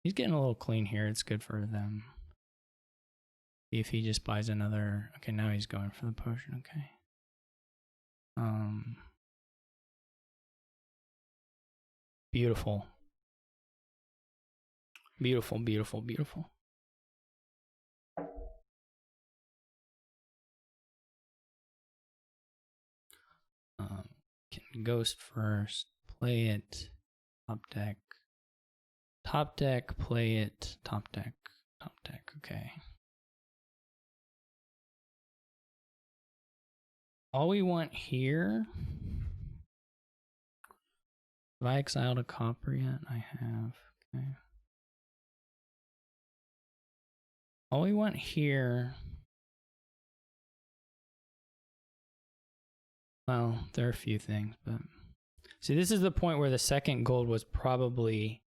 He's getting a little clean here. It's good for them. See if he just buys another... Okay, now he's going for the potion. Okay. Beautiful. Beautiful, beautiful, beautiful. Can ghost first. Play it. Top deck. Top deck. Play it. Top deck. Top deck. Okay. All we want here. Have I exiled a copper yet? I have. Okay. All we want here. Well, there are a few things, but see, this is the point where the second gold was probably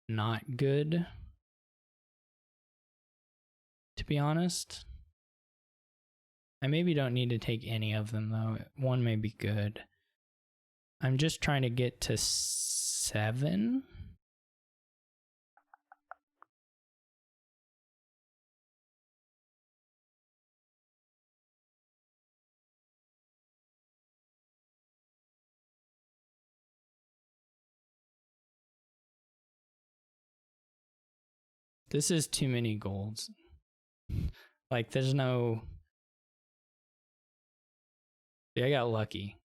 not good, to be honest. I maybe don't need to take any of them, though. One may be good. I'm just trying to get to 7. This is too many golds. Like, there's no... Yeah, I got lucky.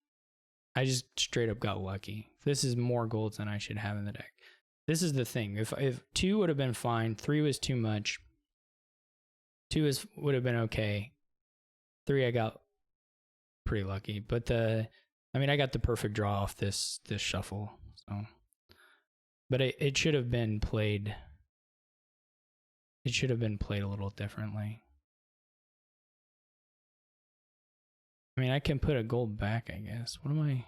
I just straight up got lucky. This is more golds than I should have in the deck. This is the thing. If 2 would have been fine, 3 was too much. 2 would have been okay. 3 I got pretty lucky. But I got the perfect draw off this shuffle. So, but it should have been played. It should have been played a little differently. I mean, I can put a gold back, I guess. What am I?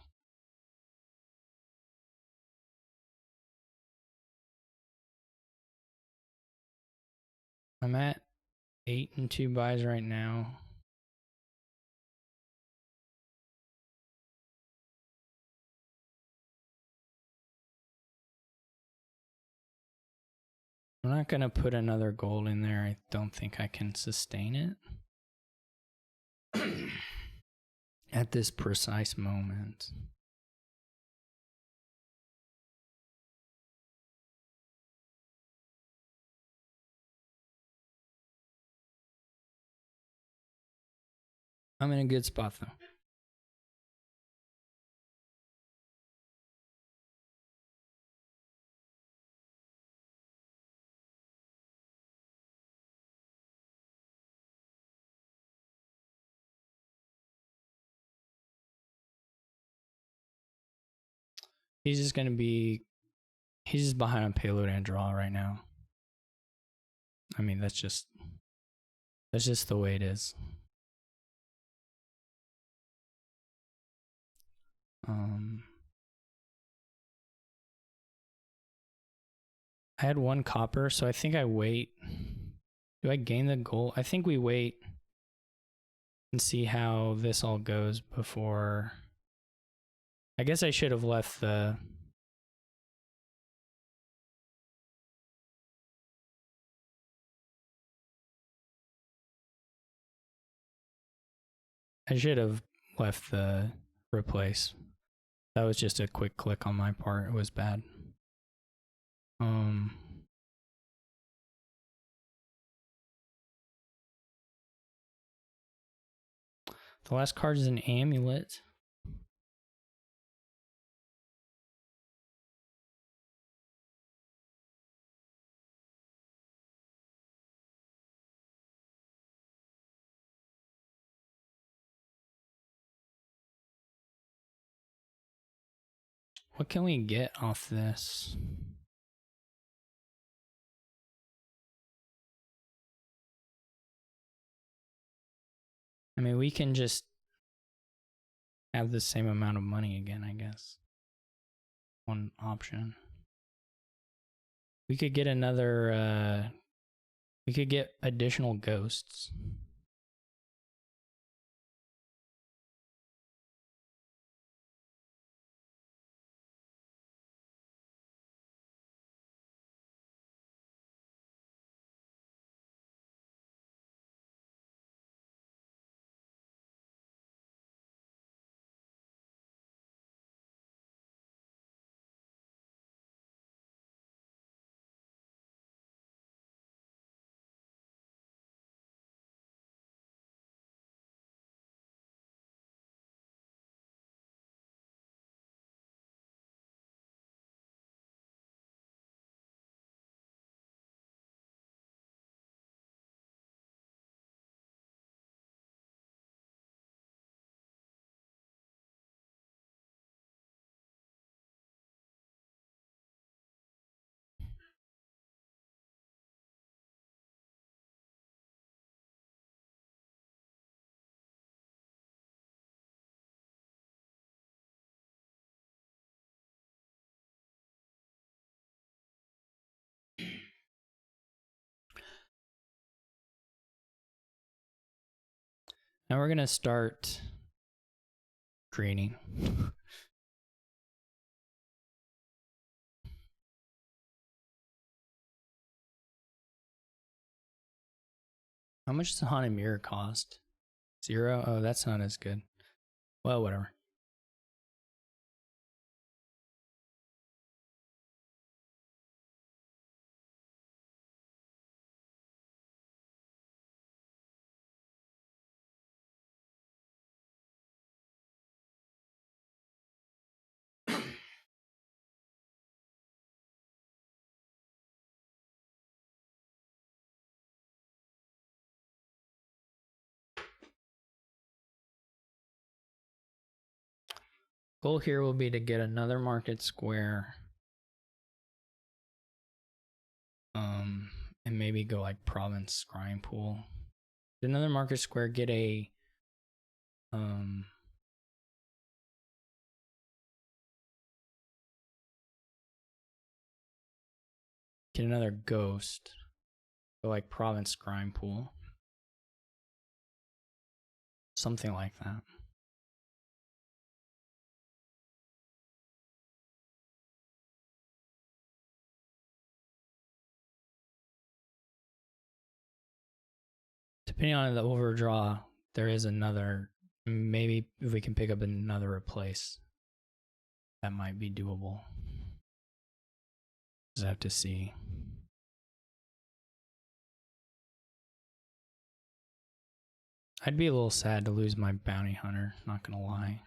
I'm at 8 and 2 buys right now. I'm not going to put another gold in there. I don't think I can sustain it at this precise moment. I'm in a good spot, though. He's just behind on payload and draw right now. I mean, that's just the way it is. I had 1 copper, so I think I wait. Do I gain the gold? I think we wait and see how this all goes before. I guess I should have left the... I should have left the replace. That was just a quick click on my part. It was bad. The last card is an amulet. What can we get off this? I mean, we can just have the same amount of money again, I guess. One option. We could get another, we could get additional ghosts. Now we're gonna start creating. How much does the haunted mirror cost? 0? Oh, that's not as good. Well, whatever. Goal here will be to get another market square. And maybe go like province scrying pool. Another market square, get a get another ghost. Go like province scrying pool. Something like that. Depending on the overdraw, there is another. Maybe if we can pick up another replace, that might be doable. Just have to see. I'd be a little sad to lose my bounty hunter, not gonna lie.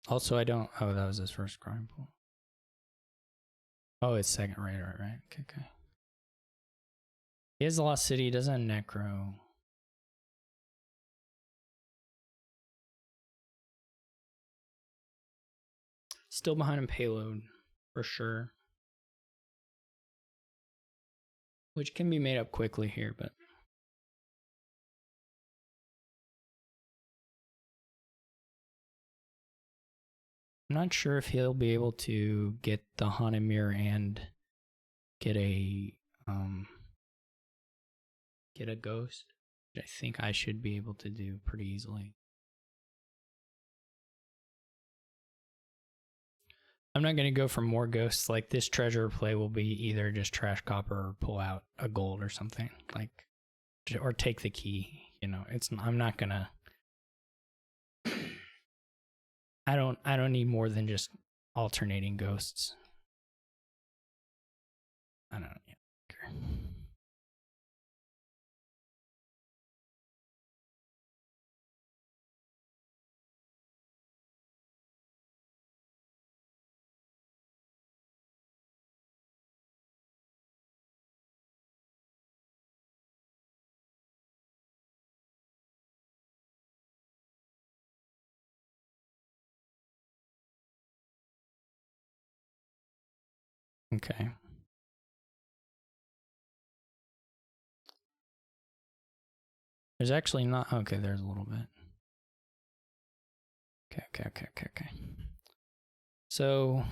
Also, I don't. Oh, that was his first crime pool. Oh, it's second rate, right? Okay. He has the Lost City, he doesn't have Necro. Still behind in payload, for sure. Which can be made up quickly here, but. I'm not sure if he'll be able to get the haunted mirror and get a ghost, which I think I should be able to do pretty easily. I'm not going to go for more ghosts. Like this treasure play will be either just trash copper or pull out a gold or something, like, or take the key. You know, it's. I'm not gonna. I don't need more than just alternating ghosts. I don't know. Okay. There's actually not. Okay, there's a little bit. Okay. So.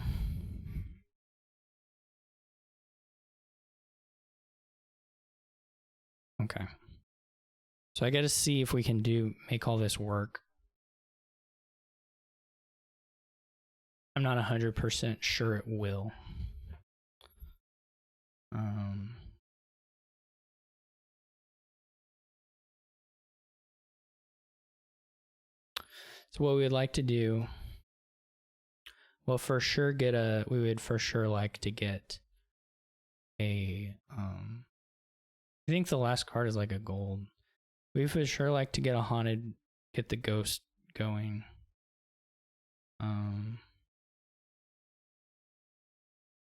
Okay. So I got to see if we can make all this work. I'm not 100% sure it will. So what we would like to do, well, for sure we would for sure like to get a, I think the last card is like a gold. We for sure like to get a haunted, get the ghost going.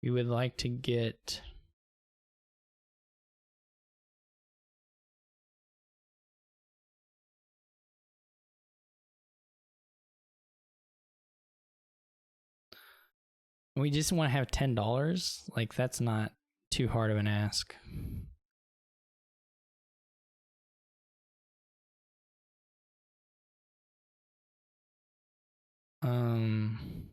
We would like to get we just want to have $10. Like that's not too hard of an ask. Um,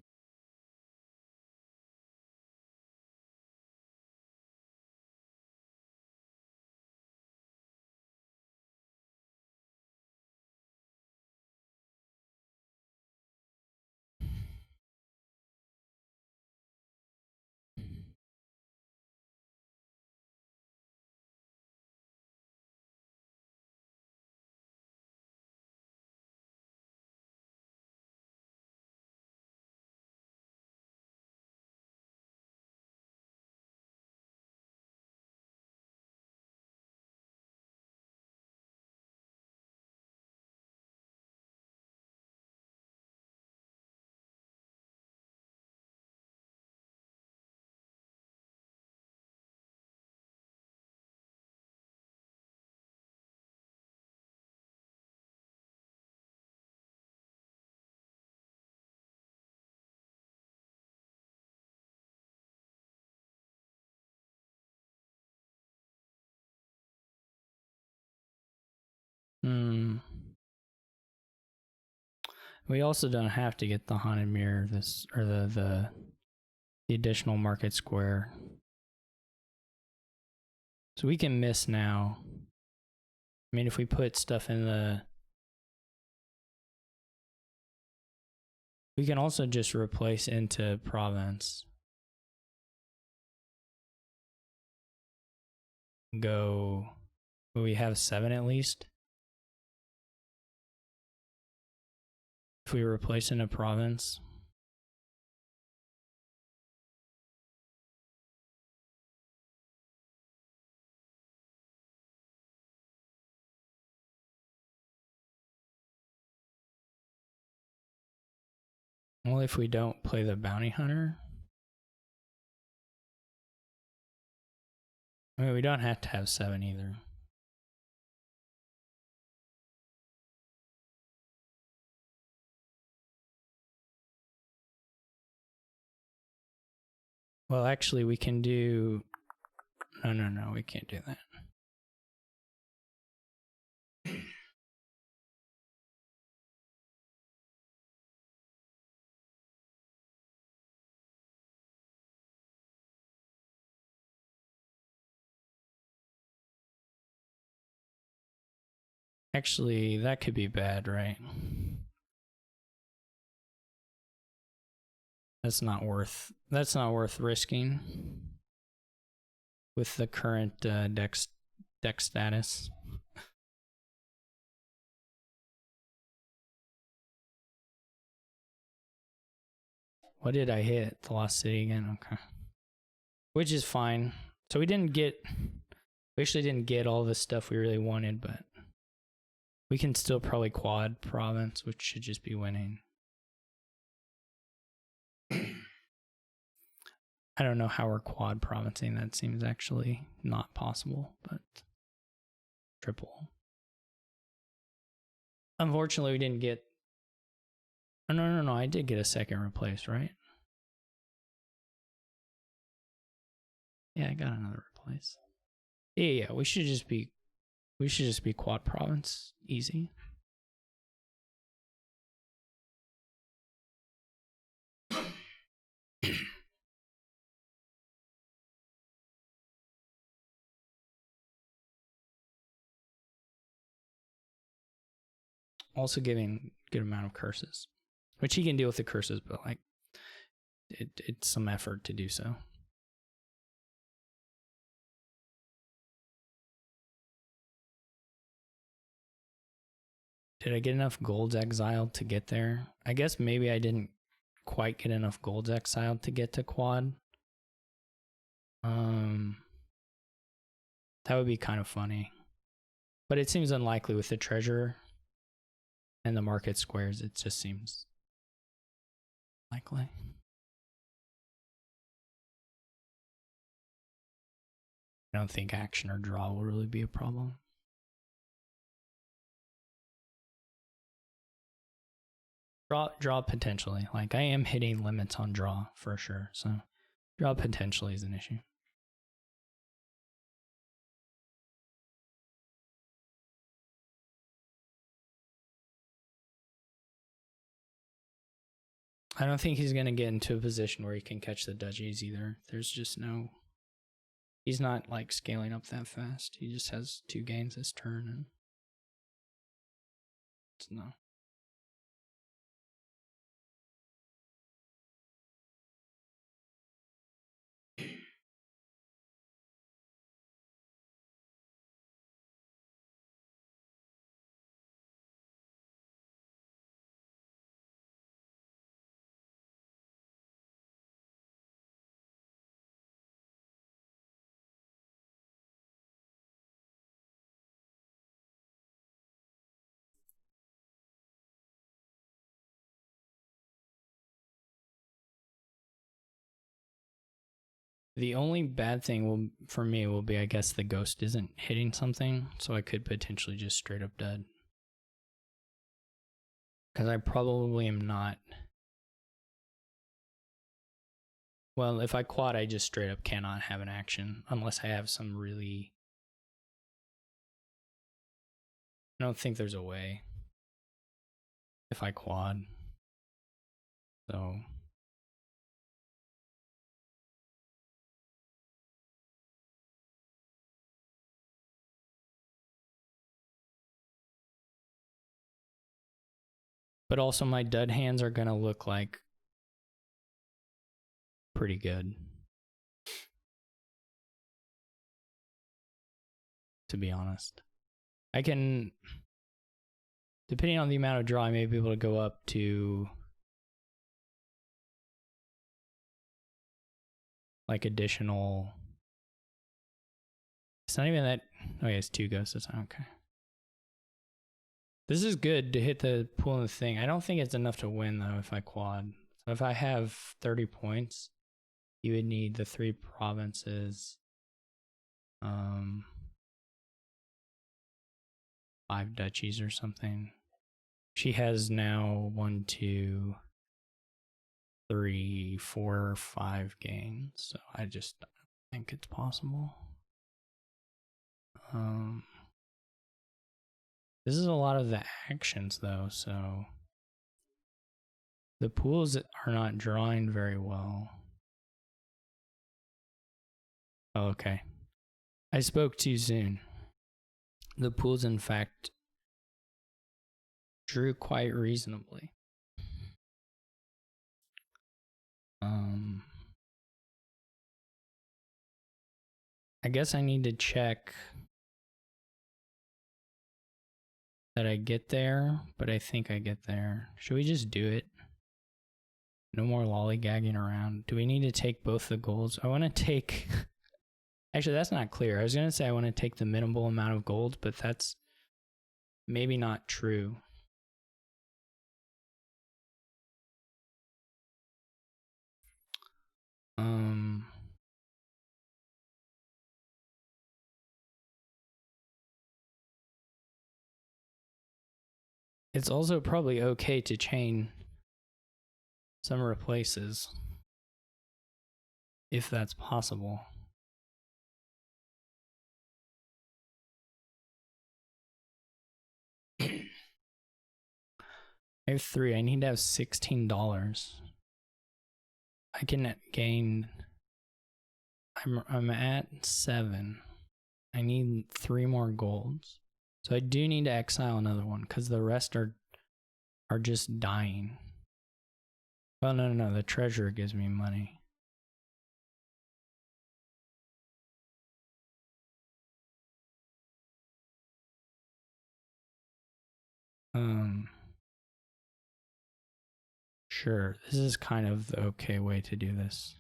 hmm. We also don't have to get the haunted mirror this or the additional market square. So we can miss now. I mean, if we put stuff in the... We can also just replace into province. Go... Will we have 7 at least? If we replace in a province. Well, if we don't play the bounty hunter... I mean, we don't have to have 7 either. Well, actually, we can do... No, we can't do that. Actually, that could be bad, right? That's not worth risking with the current deck status. What did I hit? The Lost City again? Okay. Which is fine. So we actually didn't get all the stuff we really wanted, but we can still probably quad province, which should just be winning. I don't know how we're quad provincing. That seems actually not possible, but triple. Unfortunately, we didn't get... Oh, no. I did get a second replace, right? Yeah, I got another replace. Yeah. We should just be quad province. Easy. Also giving good amount of curses, which he can deal with the curses, but like it's some effort to do so. Did I get enough golds exiled to get there? I guess maybe I didn't quite get enough golds exiled to get to quad. That would be kind of funny, but it seems unlikely with the treasure and the market squares. It just seems likely. I don't think action or draw will really be a problem. Draw potentially. Like I am hitting limits on draw for sure. So draw potentially is an issue. I don't think he's going to get into a position where he can catch the duchies either. There's just no... He's not, like, scaling up that fast. He just has 2 gains this turn, and... No. The only bad thing for me will be, I guess, the ghost isn't hitting something, so I could potentially just straight up dead. Because I probably am not... Well, if I quad, I just straight up cannot have an action, unless I have some really... I don't think there's a way. If I quad. So... But also my dud hands are gonna look like pretty good, to be honest. I can, depending on the amount of draw, I may be able to go up to like additional... It's not even that... Oh yeah, it's 2 ghosts, that's okay. This is good to hit the pool and the thing. I don't think it's enough to win though if I quad. So if I have 30 points, you would need the 3 provinces, 5 duchies or something. She has now 1, 2, 3, 4, 5 gains. So I just don't think it's possible. This is a lot of the actions though, so the pools are not drawing very well. Oh, okay. I spoke too soon. The pools, in fact, drew quite reasonably. I guess I need to check that I get there, but I think I get there. Should we just do it? No more lollygagging around. Do we need to take both the golds? I want to take... Actually, that's not clear. I was going to say I want to take the minimal amount of gold, but that's maybe not true. It's also probably okay to chain some replaces, if that's possible. I have 3. I need to have $16. I can gain... I'm at 7. I need 3 more golds. So I do need to exile another one, because the rest are just dying. Well, no, the treasurer gives me money. Sure, this is kind of the okay way to do this.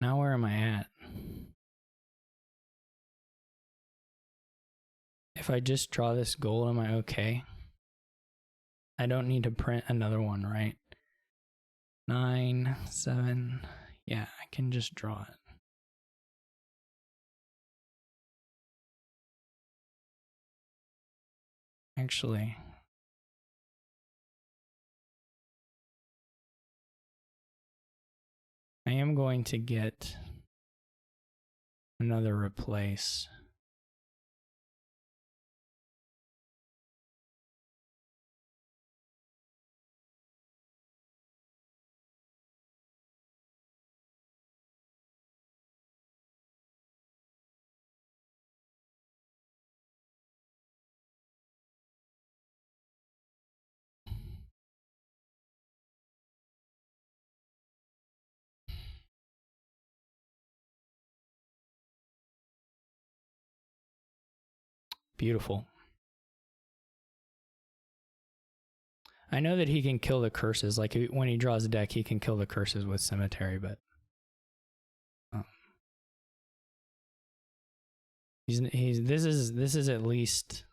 Now where am I at? If I just draw this gold, am I okay? I don't need to print another one, right? 9, 7. Yeah, I can just draw it. Actually, I am going to get another replace. Beautiful. I know that he can kill the curses. Like when he draws a deck, he can kill the curses with Cemetery, but this is at least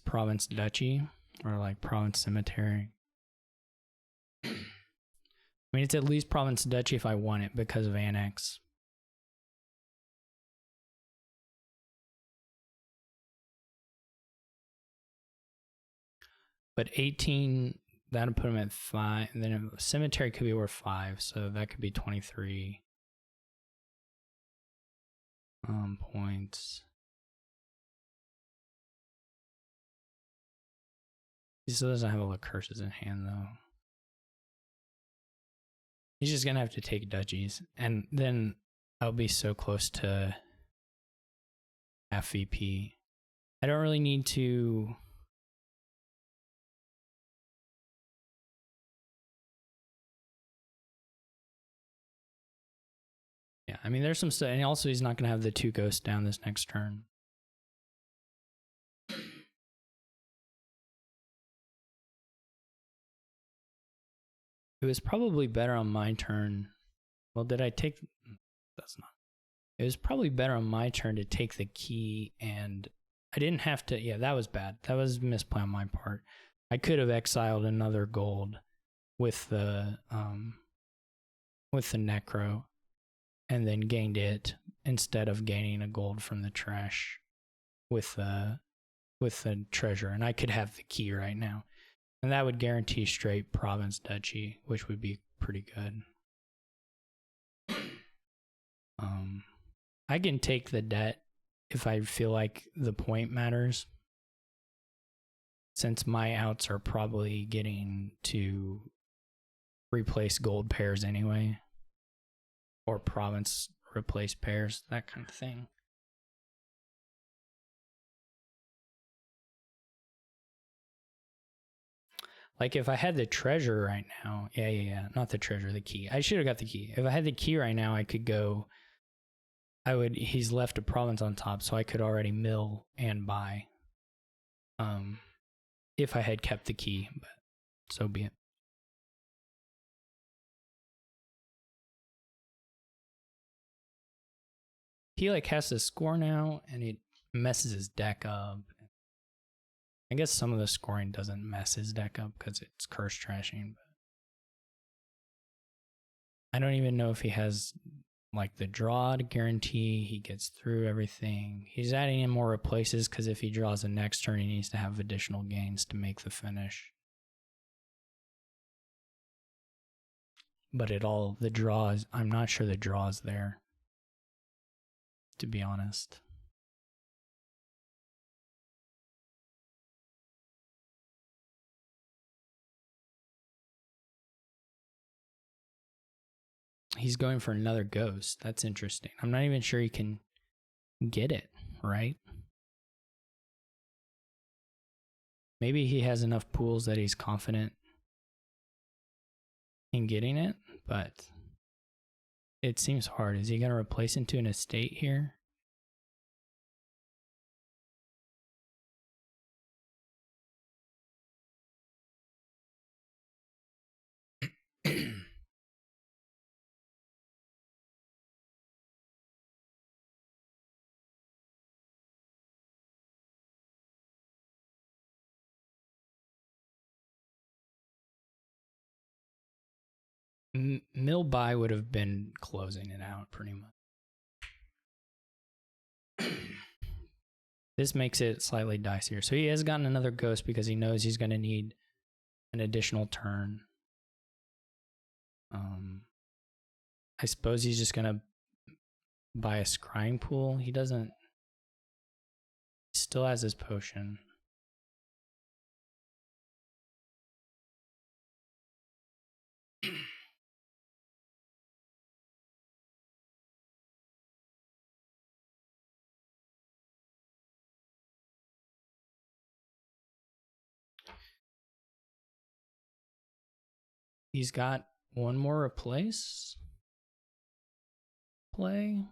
Province Duchy or like Province Cemetery. I mean, it's at least Province Duchy if I want it because of Annex. But 18, that'll put him at 5. And then Cemetery could be worth 5, so that could be 23 points. He still doesn't have all the curses in hand, though. He's just going to have to take duchies. And then I'll be so close to FVP. I don't really need to... Yeah, I mean, there's some stuff. And also, he's not going to have the 2 ghosts down this next turn. It was probably better on my turn. Well, did I take... That's not... It was probably better on my turn to take the key, and I didn't have to... Yeah, that was bad. That was misplay on my part. I could have exiled another gold with the Necro, and then gained it instead of gaining a gold from the trash with the treasure. And I could have the key right now. And that would guarantee straight Province Duchy, which would be pretty good. I can take the debt if I feel like the point matters, since my outs are probably getting to replace gold pairs anyway, or province replace pairs, that kind of thing. Like if I had the treasure right now, yeah, not the treasure, the key. I should have got the key. If I had the key right now, I could go, he's left a province on top, so I could already mill and buy. If I had kept the key, but so be it. He like has to score now, and it messes his deck up. I guess some of the scoring doesn't mess his deck up because it's curse trashing. But I don't even know if he has like the draw to guarantee he gets through everything. He's adding in more replaces because if he draws the next turn, he needs to have additional gains to make the finish. But the draws, I'm not sure the draw's there, to be honest. He's going for another ghost. That's interesting. I'm not even sure he can get it, right? Maybe he has enough pools that he's confident in getting it, but it seems hard. Is he going to replace into an estate here? Mill buy would have been closing it out pretty much. This makes it slightly dicier. So he has gotten another ghost because he knows he's going to need an additional turn. I suppose he's just gonna buy a scrying pool. He doesn't. He still has his potion. He's got one more replace play.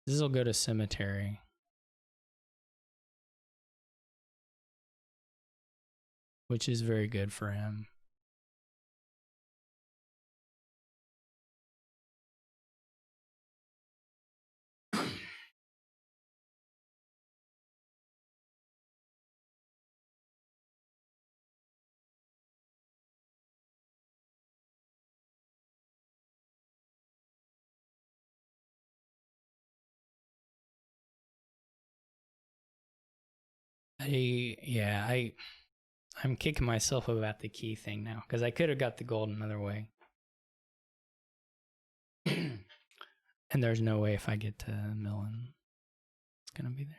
This will go to cemetery. Which is very good for him. I'm kicking myself about the key thing now because I could have got the gold another way. And there's no way if I get to Millen, it's gonna be there.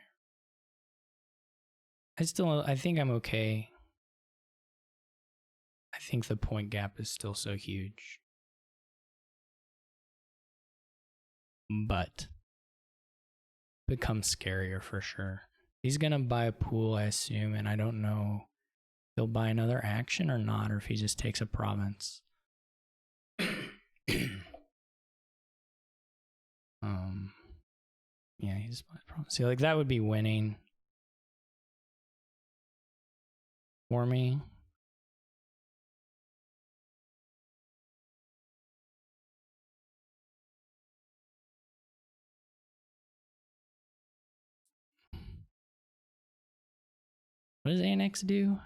I think I'm okay. I think the point gap is still so huge. But becomes scarier for sure. He's gonna buy a pool, I assume, and I don't know if he'll buy another action or not, or if he just takes a province. Yeah, he just buys province. See, like that would be winning for me. What does Annex do?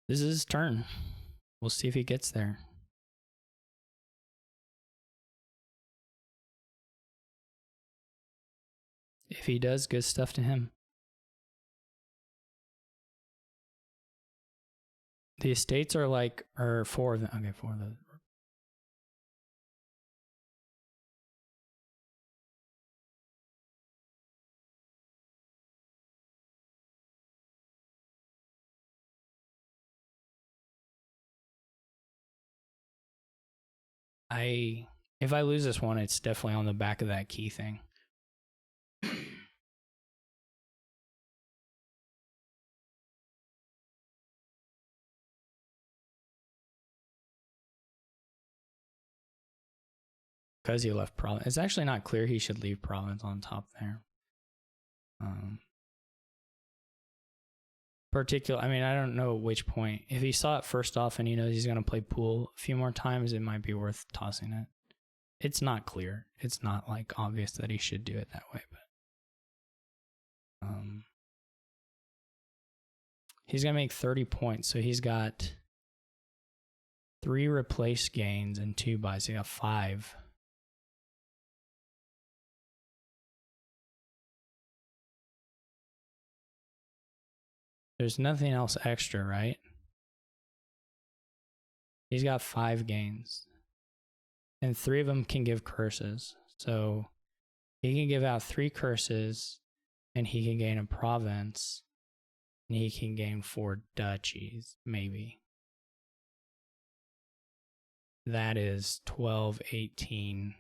This is his turn. We'll see if he gets there. If he does, good stuff to him. The estates are like, or 4 of them. Okay, 4 of those. If I lose this one, it's definitely on the back of that key thing. Because he left province. It's actually not clear he should leave province on top there. I mean, I don't know which point. If he saw it first off and he knows he's going to play pool a few more times, it might be worth tossing it. It's not clear. It's not like obvious that he should do it that way, but he's going to make 30 points. So he's got 3 replace gains and 2 buys. He got 5. There's nothing else extra, right? He's got 5 gains. And 3 of them can give curses. So he can give out 3 curses and he can gain a province. And he can gain 4 duchies, maybe. That is 12, 18,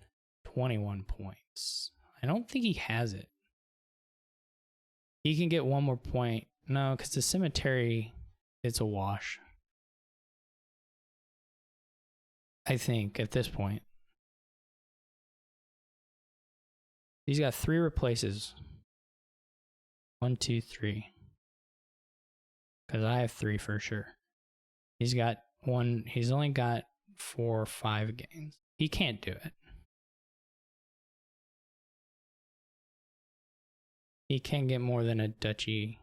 21 points. I don't think he has it. He can get 1 more point. No, because the cemetery, it's a wash. I think at this point. He's got 3 replaces. 1, 2, 3. Because I have 3 for sure. He's got 1. He's only got 4 or 5 gains. He can't do it. He can't get more than a duchy.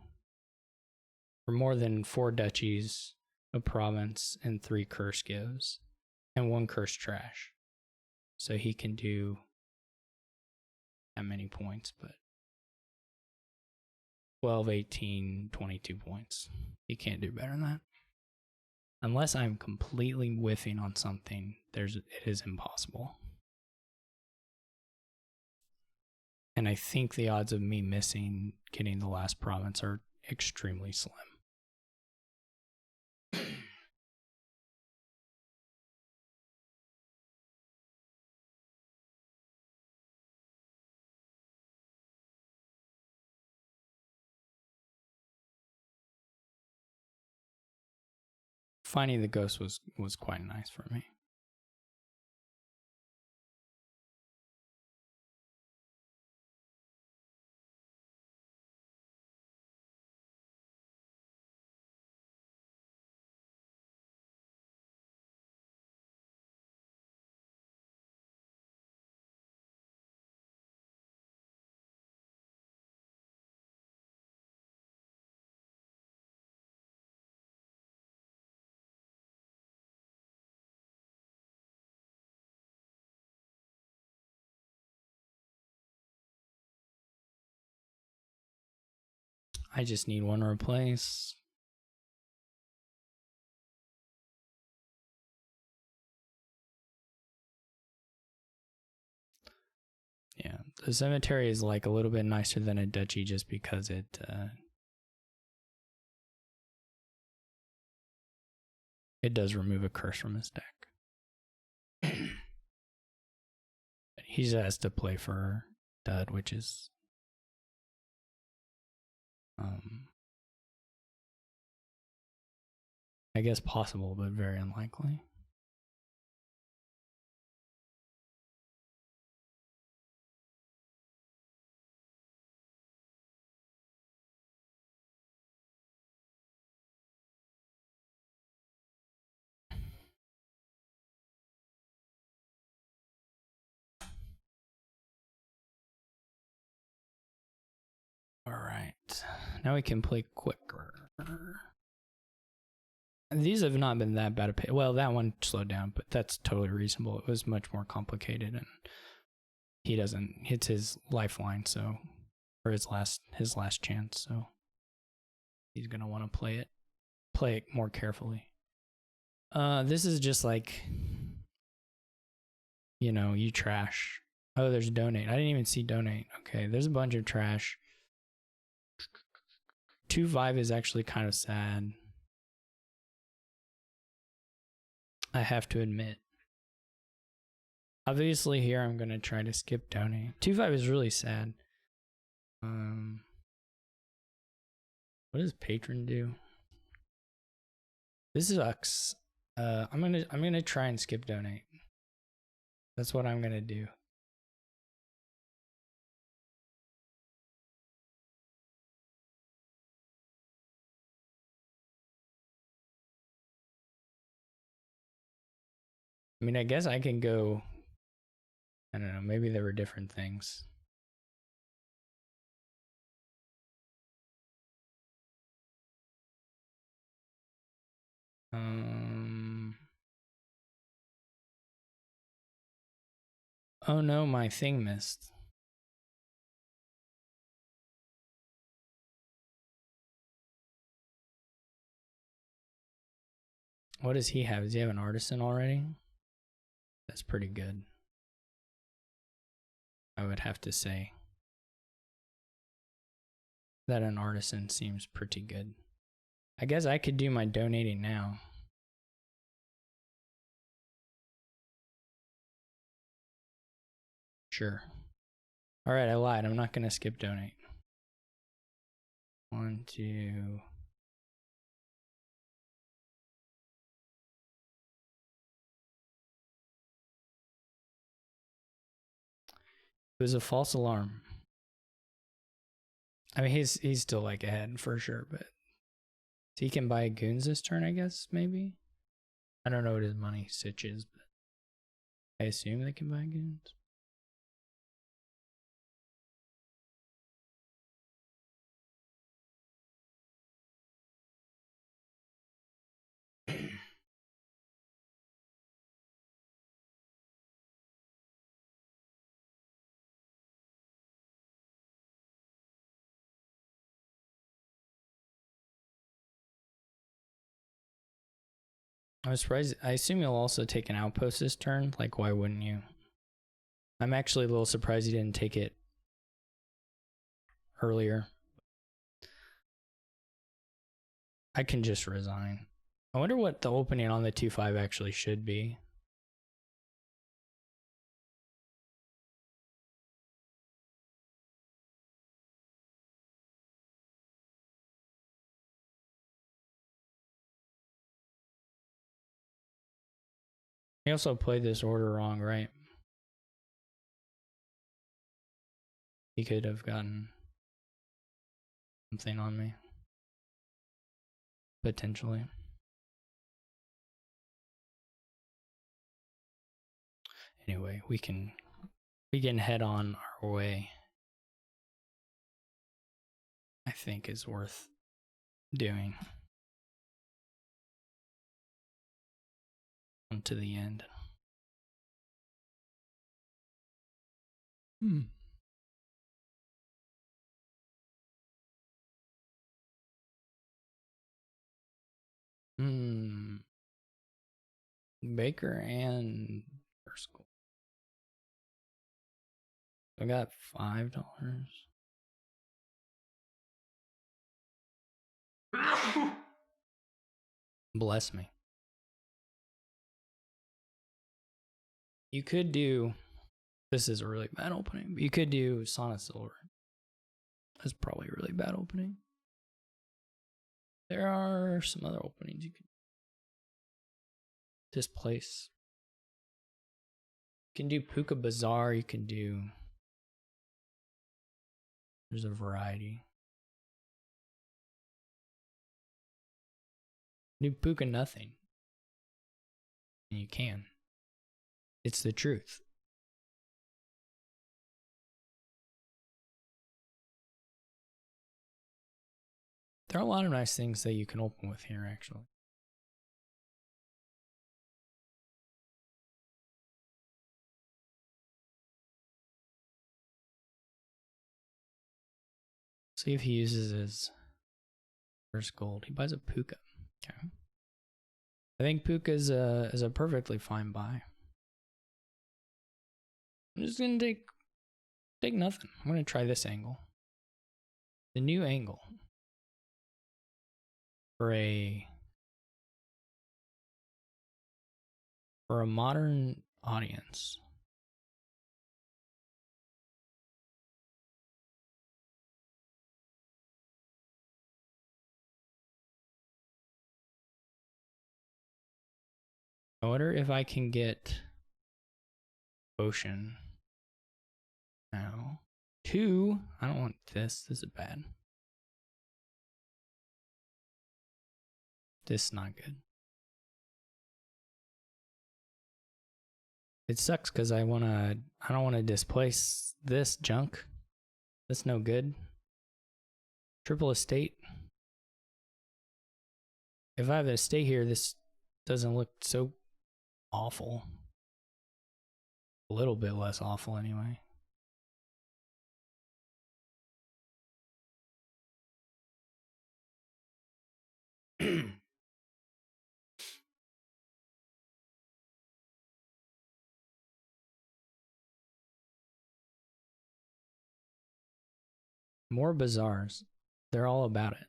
Or more than 4 duchies, a province, and 3 curse gives. And 1 curse trash. So he can do that many points, but 12, 18, 22 points. You can't do better than that. Unless I'm completely whiffing on something, it is impossible. And I think the odds of me missing getting the last province are extremely slim. Finding the ghost was quite nice for me. I just need one to replace. Yeah, the cemetery is like a little bit nicer than a duchy just because it does remove a curse from his deck. He just has to play for dud, which is I guess possible, but very unlikely. All right, now we can play quicker. These have not been that bad a pay. Well, that one slowed down, but that's totally reasonable. It was much more complicated, and he doesn't. It's his lifeline, so or his last chance. So he's gonna want to play it more carefully. This is just like, you trash. Oh, there's donate. I didn't even see donate. Okay, there's a bunch of trash. 2-5 is actually kind of sad. I have to admit. Obviously here I'm going to try to skip donate. 2-5 is really sad. What does patron do? This sucks. I'm gonna try and skip donate. That's what I'm gonna do. I mean, I guess I can go. I don't know. Maybe there were different things. Oh no, my thing missed. What does he have? Does he have an artisan already? That's pretty good. I would have to say that an artisan seems pretty good. I guess I could do my donating now. Sure. All right, I lied. I'm not going to skip donate. 1, 2. It was a false alarm. I mean, he's still like ahead for sure, but he can buy goons this turn, I guess, maybe? I don't know what his money sitch is, but I assume they can buy goons. I was surprised. I assume you'll also take an outpost this turn. Like, why wouldn't you? I'm actually a little surprised you didn't take it earlier. I can just resign. I wonder what the opening on the 2-5 actually should be. He also played this order wrong, right? He could have gotten something on me. Potentially. Anyway, we can head on our way. I think is worth doing. To the end. Baker and first goal. I got $5. Bless me. You could do, this is a really bad opening, but you could do Sauna Silver. That's probably a really bad opening. There are some other openings you could displace. You can do Puka Bazaar, you can do, there's a variety. Do Puka Nothing. And you can. It's the truth. There are a lot of nice things that you can open with here, actually. See if he uses his first gold. He buys a Puka. Okay. I think Puka is a perfectly fine buy. I'm just gonna take nothing. I'm gonna try this angle. The new angle for a modern audience. I wonder if I can get Ocean now. 2. I don't want this. This is bad. This is not good. It sucks because I don't want to displace this junk. That's no good. Triple estate. If I have an estate here, this doesn't look so awful. A little bit less awful anyway. More bazaars. They're all about it.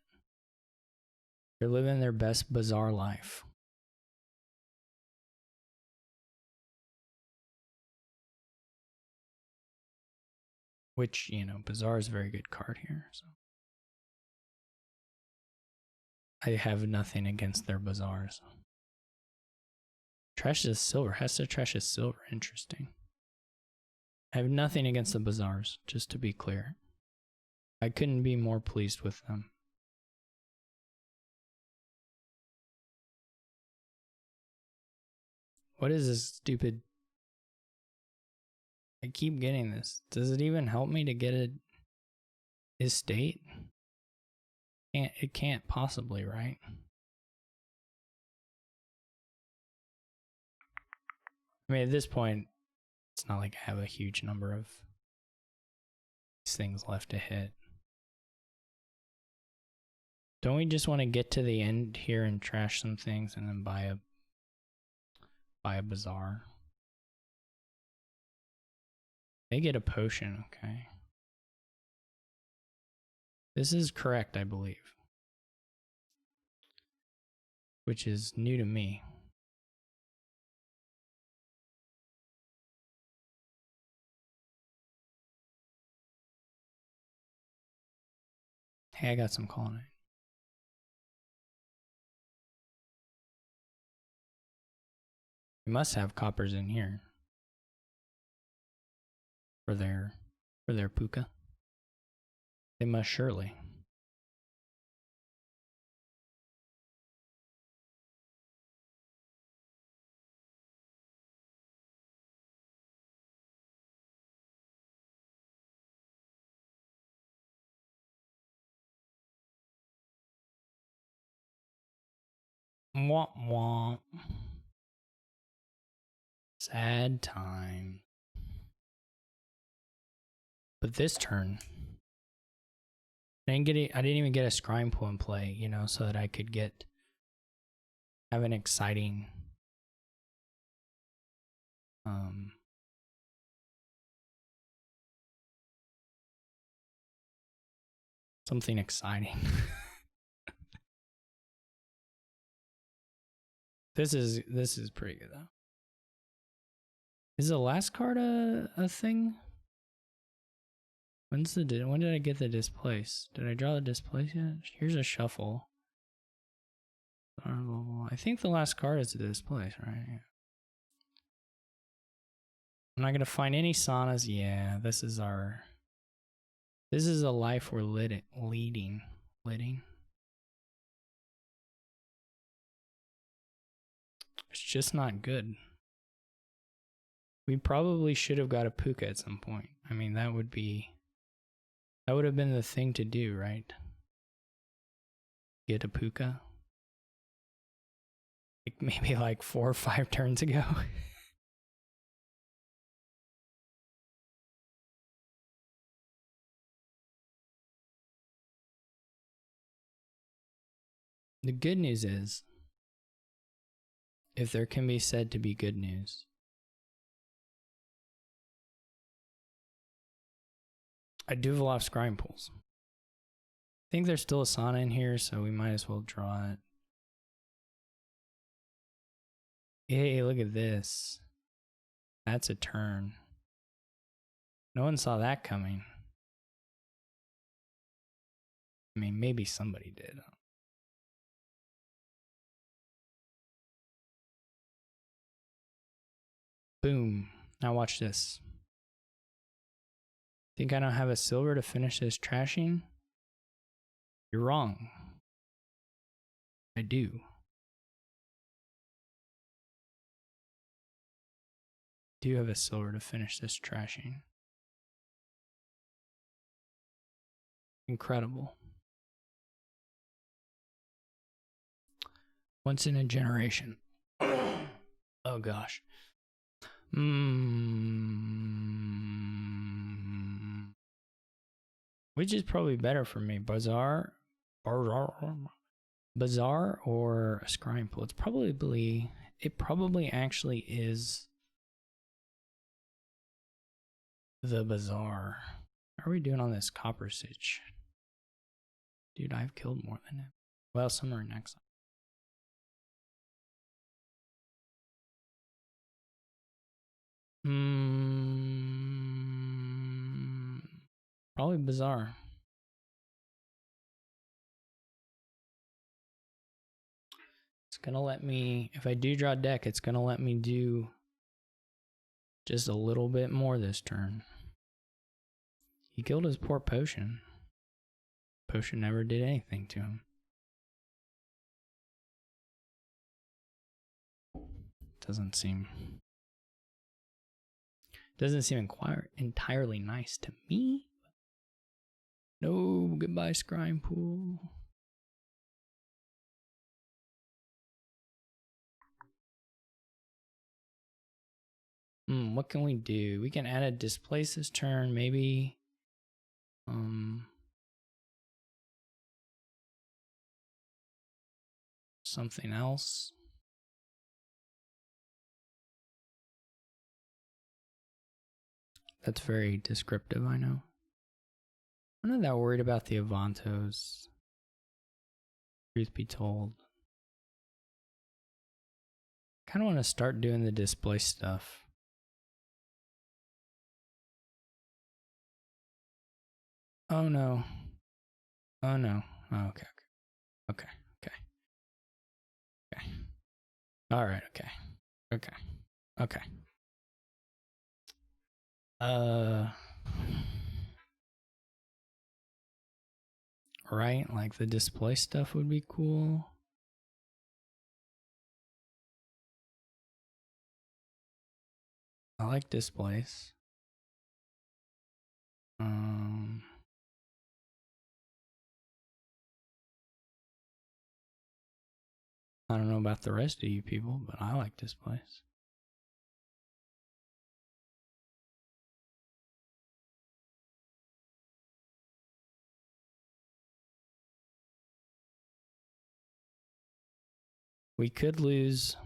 They're living their best bazaar life. Which, you know, bazaar is a very good card here. So I have nothing against their bazaars. Trash is silver. Has to trash is silver. Interesting. I have nothing against the bazaars, just to be clear. I couldn't be more pleased with them. What is this stupid? I keep getting this. Does it even help me to get an estate? It can't possibly, right? I mean, at this point, it's not like I have a huge number of these things left to hit. Don't we just want to get to the end here and trash some things and then buy a Buy a bazaar. They get a potion, okay. This is correct, I believe. Which is new to me. Hey, I got some colonite. We must have coppers in here. For their puka. They must surely. Womp womp. Sad time. But this turn, I didn't even get a scrying pool in play, you know, so that I could have an exciting something exciting. This is pretty good though. Is the last card a thing? When did I get the displace? Did I draw the displace yet? Here's a shuffle. I think the last card is the displace, right? Yeah. I'm not gonna find any saunas. Yeah, this is a life we're leading. It's just not good. We probably should have got a puka at some point. I mean, that would have been the thing to do, right? Get a puka. Like maybe like 4 or 5 turns ago. The good news is, if there can be said to be good news, I do have a lot of scrying pools. I think there's still a sauna in here, so we might as well draw it. Hey, look at this. That's a turn. No one saw that coming. I mean, maybe somebody did. Boom. Now watch this. Think I don't have a silver to finish this trashing? You're wrong. I do. Do have a silver to finish this trashing. Incredible. Once in a generation. Oh gosh. Which is probably better for me, bazaar or a scrying pool? It probably actually is the bazaar. How are we doing on this copper sitch? Dude, I've killed more than him. Well, some are in exile. Probably bazaar. It's gonna let me, if I do draw deck, it's gonna let me do just a little bit more this turn. He killed his poor potion. Potion never did anything to him. Doesn't seem entirely nice to me. No, goodbye scrying pool. What can we do? We can add a displace this turn, maybe. Something else. That's very descriptive, I know. I'm not that worried about the Avantos. Truth be told. Kind of want to start doing the display stuff. Oh no. Oh no. Oh, okay. Okay. Okay. Okay. All right. Okay. Okay. Okay. Right? Like the display stuff would be cool. I like displays. I don't know about the rest of you people, but I like displays. We could lose.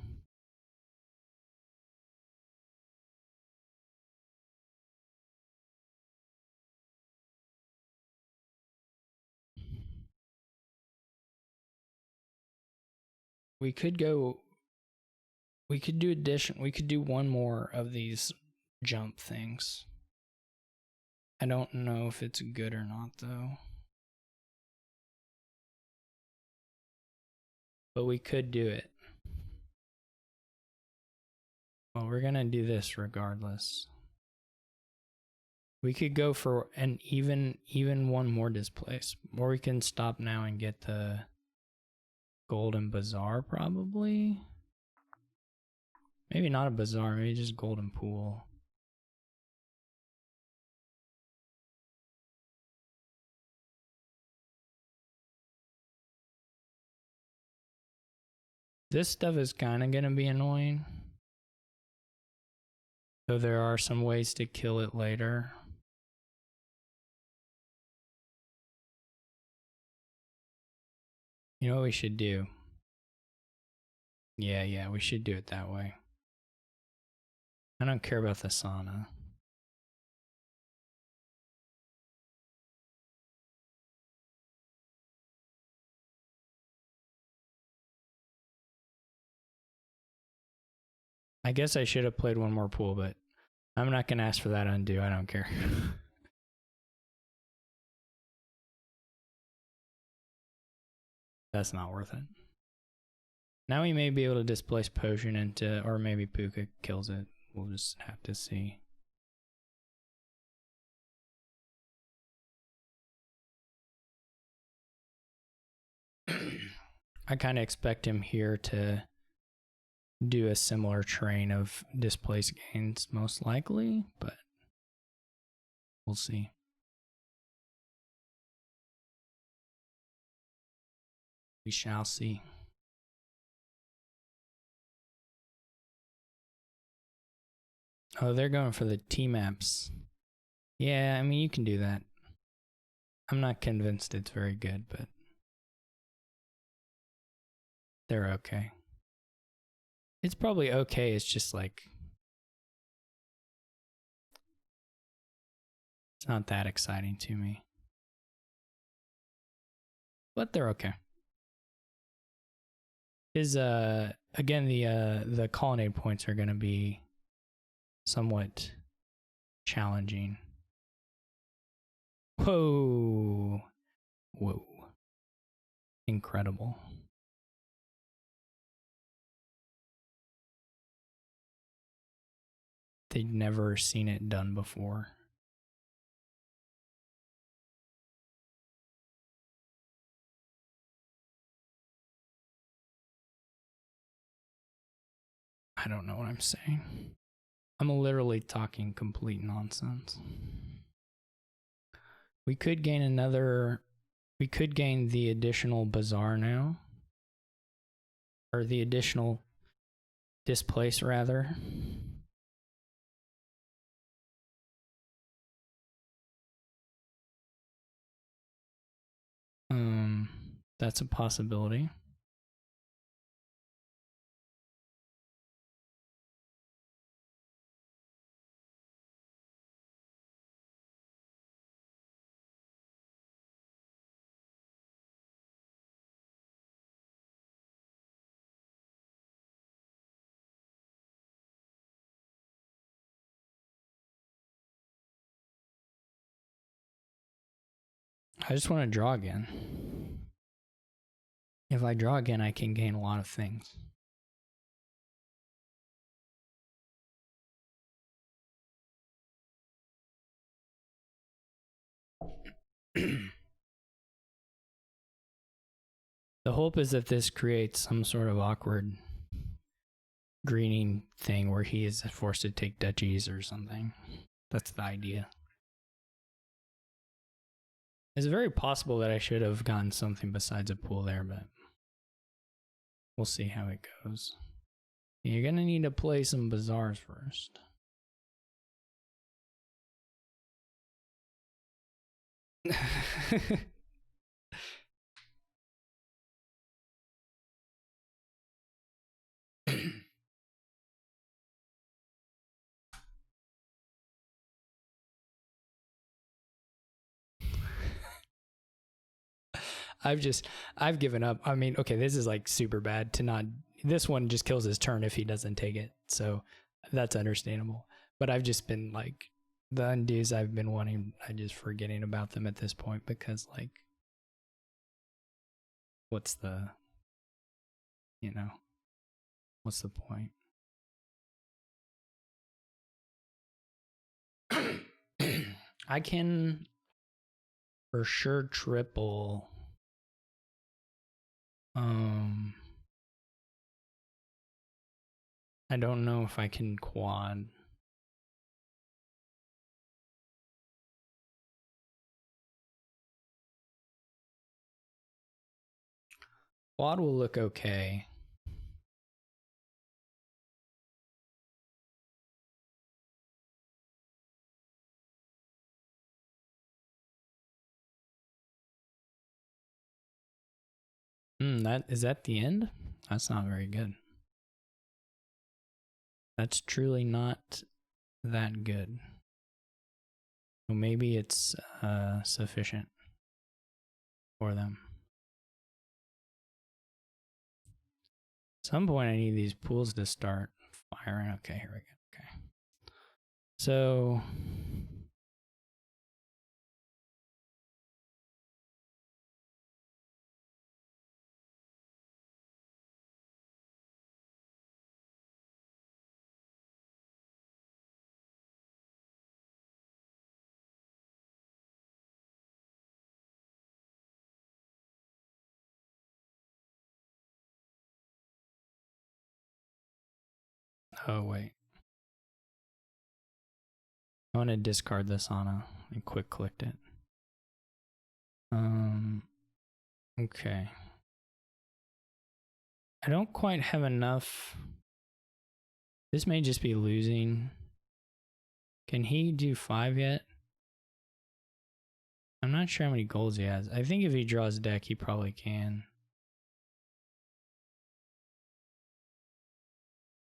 We could go. We could do addition. We could do one more of these jump things. I don't know if it's good or not, though. But we could do it. Well, we're gonna do this regardless. We could go for an even one more displace. Or we can stop now and get the Golden Bazaar, probably. Maybe not a Bazaar, maybe just Golden Pool. This stuff is kind of gonna be annoying. Though there are some ways to kill it later. You know what we should do? Yeah, we should do it that way. I don't care about the sauna. I guess I should have played one more pool, but I'm not going to ask for that undo. I don't care. That's not worth it. Now we may be able to displace Potion into, or maybe Puka kills it. We'll just have to see. I kind of expect him here to do a similar train of displace gains, most likely, but we'll see. We shall see. Oh, they're going for the T-maps. Yeah, I mean, you can do that. I'm not convinced it's very good, but they're okay. It's probably okay, it's just like, it's not that exciting to me. But they're okay. Again, the colonnade points are gonna be somewhat challenging. Whoa. Whoa. Incredible. They'd never seen it done before. I don't know what I'm saying. I'm literally talking complete nonsense. We could gain the additional Bazaar now. Or the additional displace, rather. That's a possibility. I just want to draw again. If I draw again, I can gain a lot of things. The hope is that this creates some sort of awkward greening thing where he is forced to take duchies or something. That's the idea. It's very possible that I should have gotten something besides a pool there, but we'll see how it goes. You're gonna need to play some bazaars first. I've given up. I mean, okay, this is like super bad to not, this one just kills his turn if he doesn't take it. So that's understandable. But I've just been like, the undos I've been wanting, I'm just forgetting about them at this point because like, what's the, you know, what's the point? I can for sure triple. I don't know if I can quad. Quad will look okay. Is that the end? That's not very good. That's truly not that good. Well, maybe it's sufficient for them. At some point I need these pools to start firing. Okay, here we go. Okay. So oh wait. I want to discard this Anna and quick clicked it. Okay. I don't quite have enough. This may just be losing. Can he do 5 yet? I'm not sure how many golds he has. I think if he draws deck, he probably can.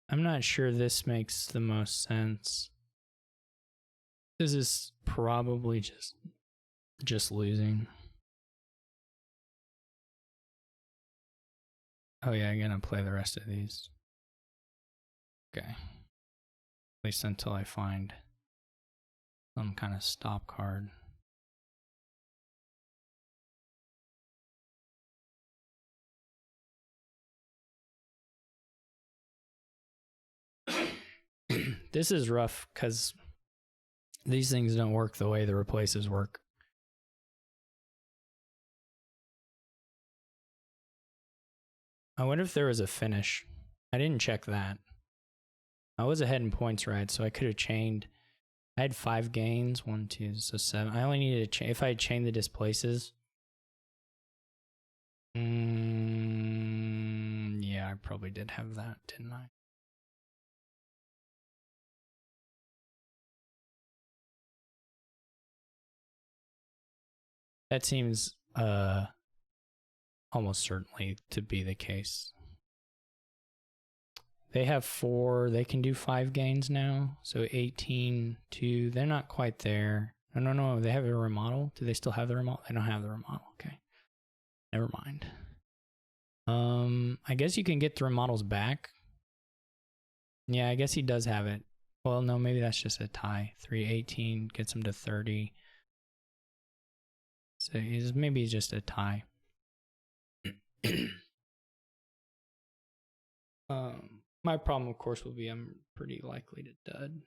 I'm not sure this makes the most sense. This is probably just losing. Oh yeah, I'm gonna play the rest of these. Okay. At least until I find some kind of stop card. This is rough because these things don't work the way the replaces work. I wonder if there was a finish. I didn't check that. I was ahead in points, right? So I could have chained. I had 5 gains. 1, 2, so 7. I only needed to chain. If I had chained the displaces. Yeah, I probably did have that, didn't I? That seems almost certainly to be the case. They have 4, they can do 5 gains now. So 18, 2, they're not quite there. No, they have a remodel. Do they still have the remodel? They don't have the remodel, okay. Never mind. I guess you can get the remodels back. Yeah, I guess he does have it. Well, no, maybe that's just a tie. 318 gets him to 30. So it's maybe just a tie. My problem, of course, will be I'm pretty likely to dud.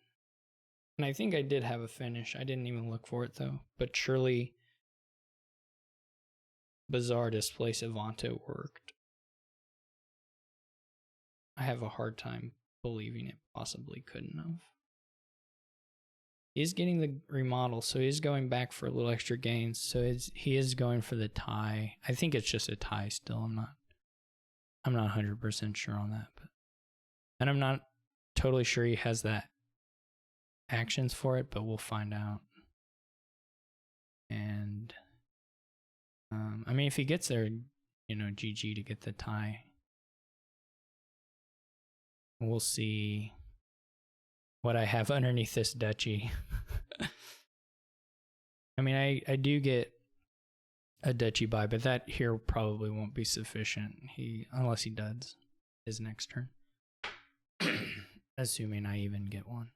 And I think I did have a finish. I didn't even look for it, though. But surely Bizarre Displace Avante worked. I have a hard time believing it possibly couldn't have. He's getting the remodel, so he's going back for a little extra gains. So he is going for the tie. I think it's just a tie still. I'm not 100% sure on that, and I'm not totally sure he has that actions for it, but we'll find out. And I mean, if he gets there, GG to get the tie. We'll see what I have underneath this duchy. I mean, I do get a duchy buy, but that here probably won't be sufficient. Unless he duds his next turn. Assuming I even get one.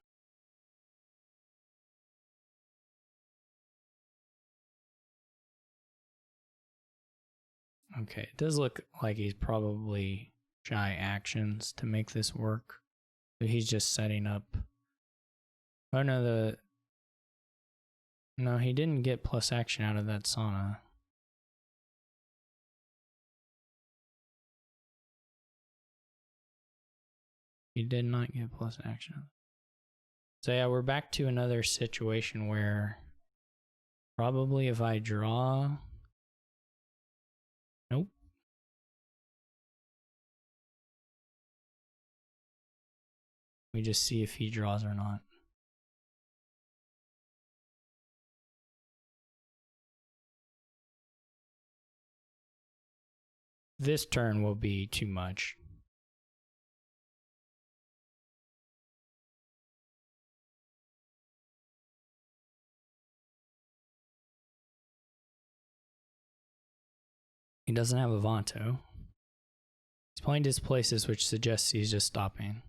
Okay, it does look like he's probably shy actions to make this work. So he's just setting up. Oh no, no, he didn't get plus action out of that sauna. He did not get plus action. So yeah, we're back to another situation where probably if I draw... Nope. We just see if he draws or not. This turn will be too much. He doesn't have a Vanto. He's playing Displaces, which suggests he's just stopping.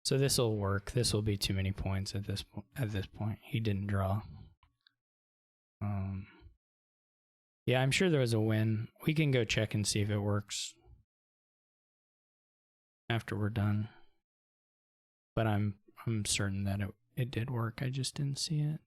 So this will work. This will be too many points at this point. He didn't draw. Yeah, I'm sure there was a win. We can go check and see if it works after we're done. But I'm certain that it did work. I just didn't see it.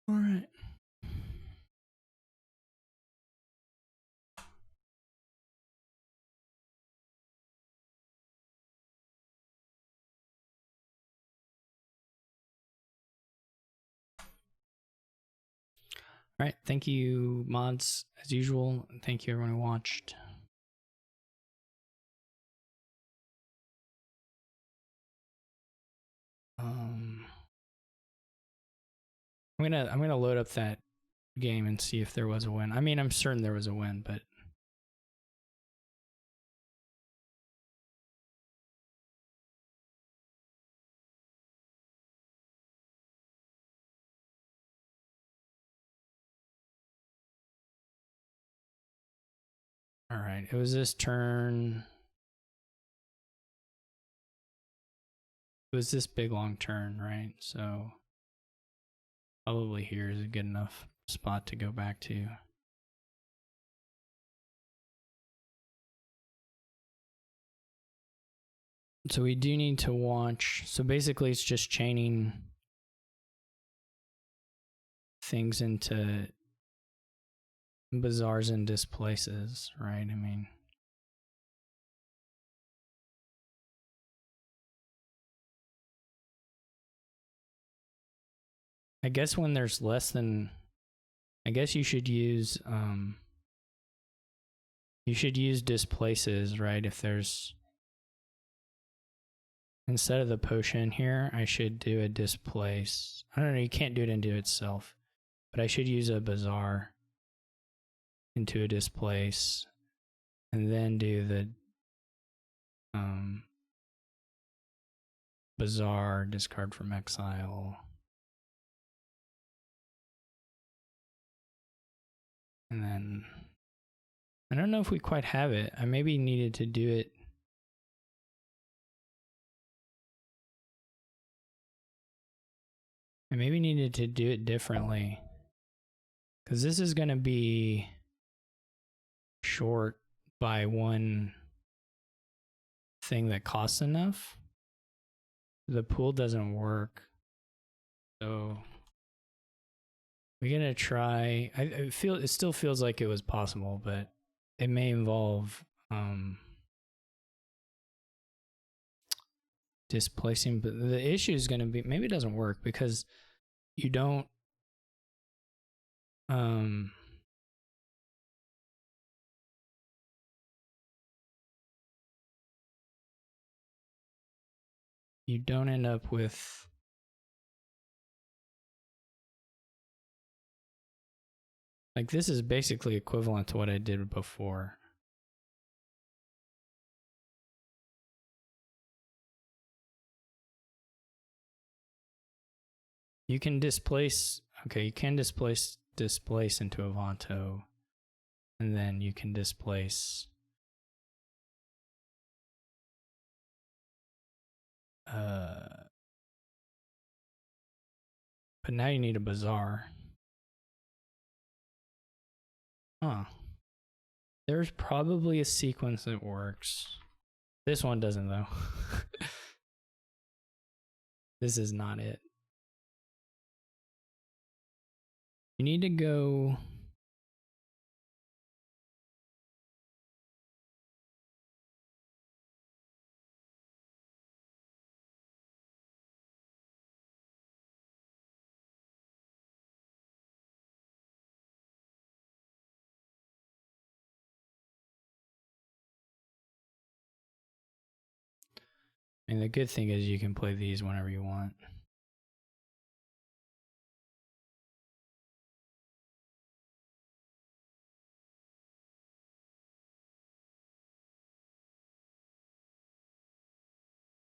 All right. All right. Thank you, mods, as usual. Thank you, everyone who watched. I'm gonna load up that game and see if there was a win. I mean, I'm certain there was a win, but all right. It was this turn. It was this big long turn, right? So probably here is a good enough spot to go back to. So we do need to watch. So basically it's just chaining things into bazaars and displaces, right? I mean, I guess when there's less than, I guess you should use displaces, right? If there's, instead of the potion here, I should do a displace. I don't know, you can't do it into itself. But I should use a bazaar into a displace and then do the bazaar, discard from exile. And then I don't know if we quite have it. I maybe needed to do it. I maybe needed to do it differently. Because this is going to be short by one thing that costs enough. The pool doesn't work. So we're going to try. I feel it still feels like it was possible, but it may involve displacing. But the issue is going to be maybe it doesn't work because you don't end up with like this is basically equivalent to what I did before. You can displace, okay, you can displace into Avanto, and then you can displace but now you need a bazaar. Huh. There's probably a sequence that works. This one doesn't though. This is not it. You need to go and the good thing is you can play these whenever you want.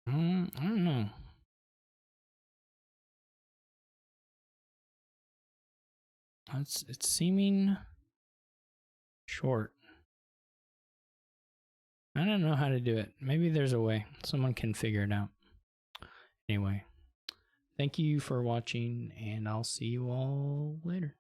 I don't know. It's seeming short. I don't know how to do it. Maybe there's a way. Someone can figure it out. Anyway, thank you for watching, and I'll see you all later.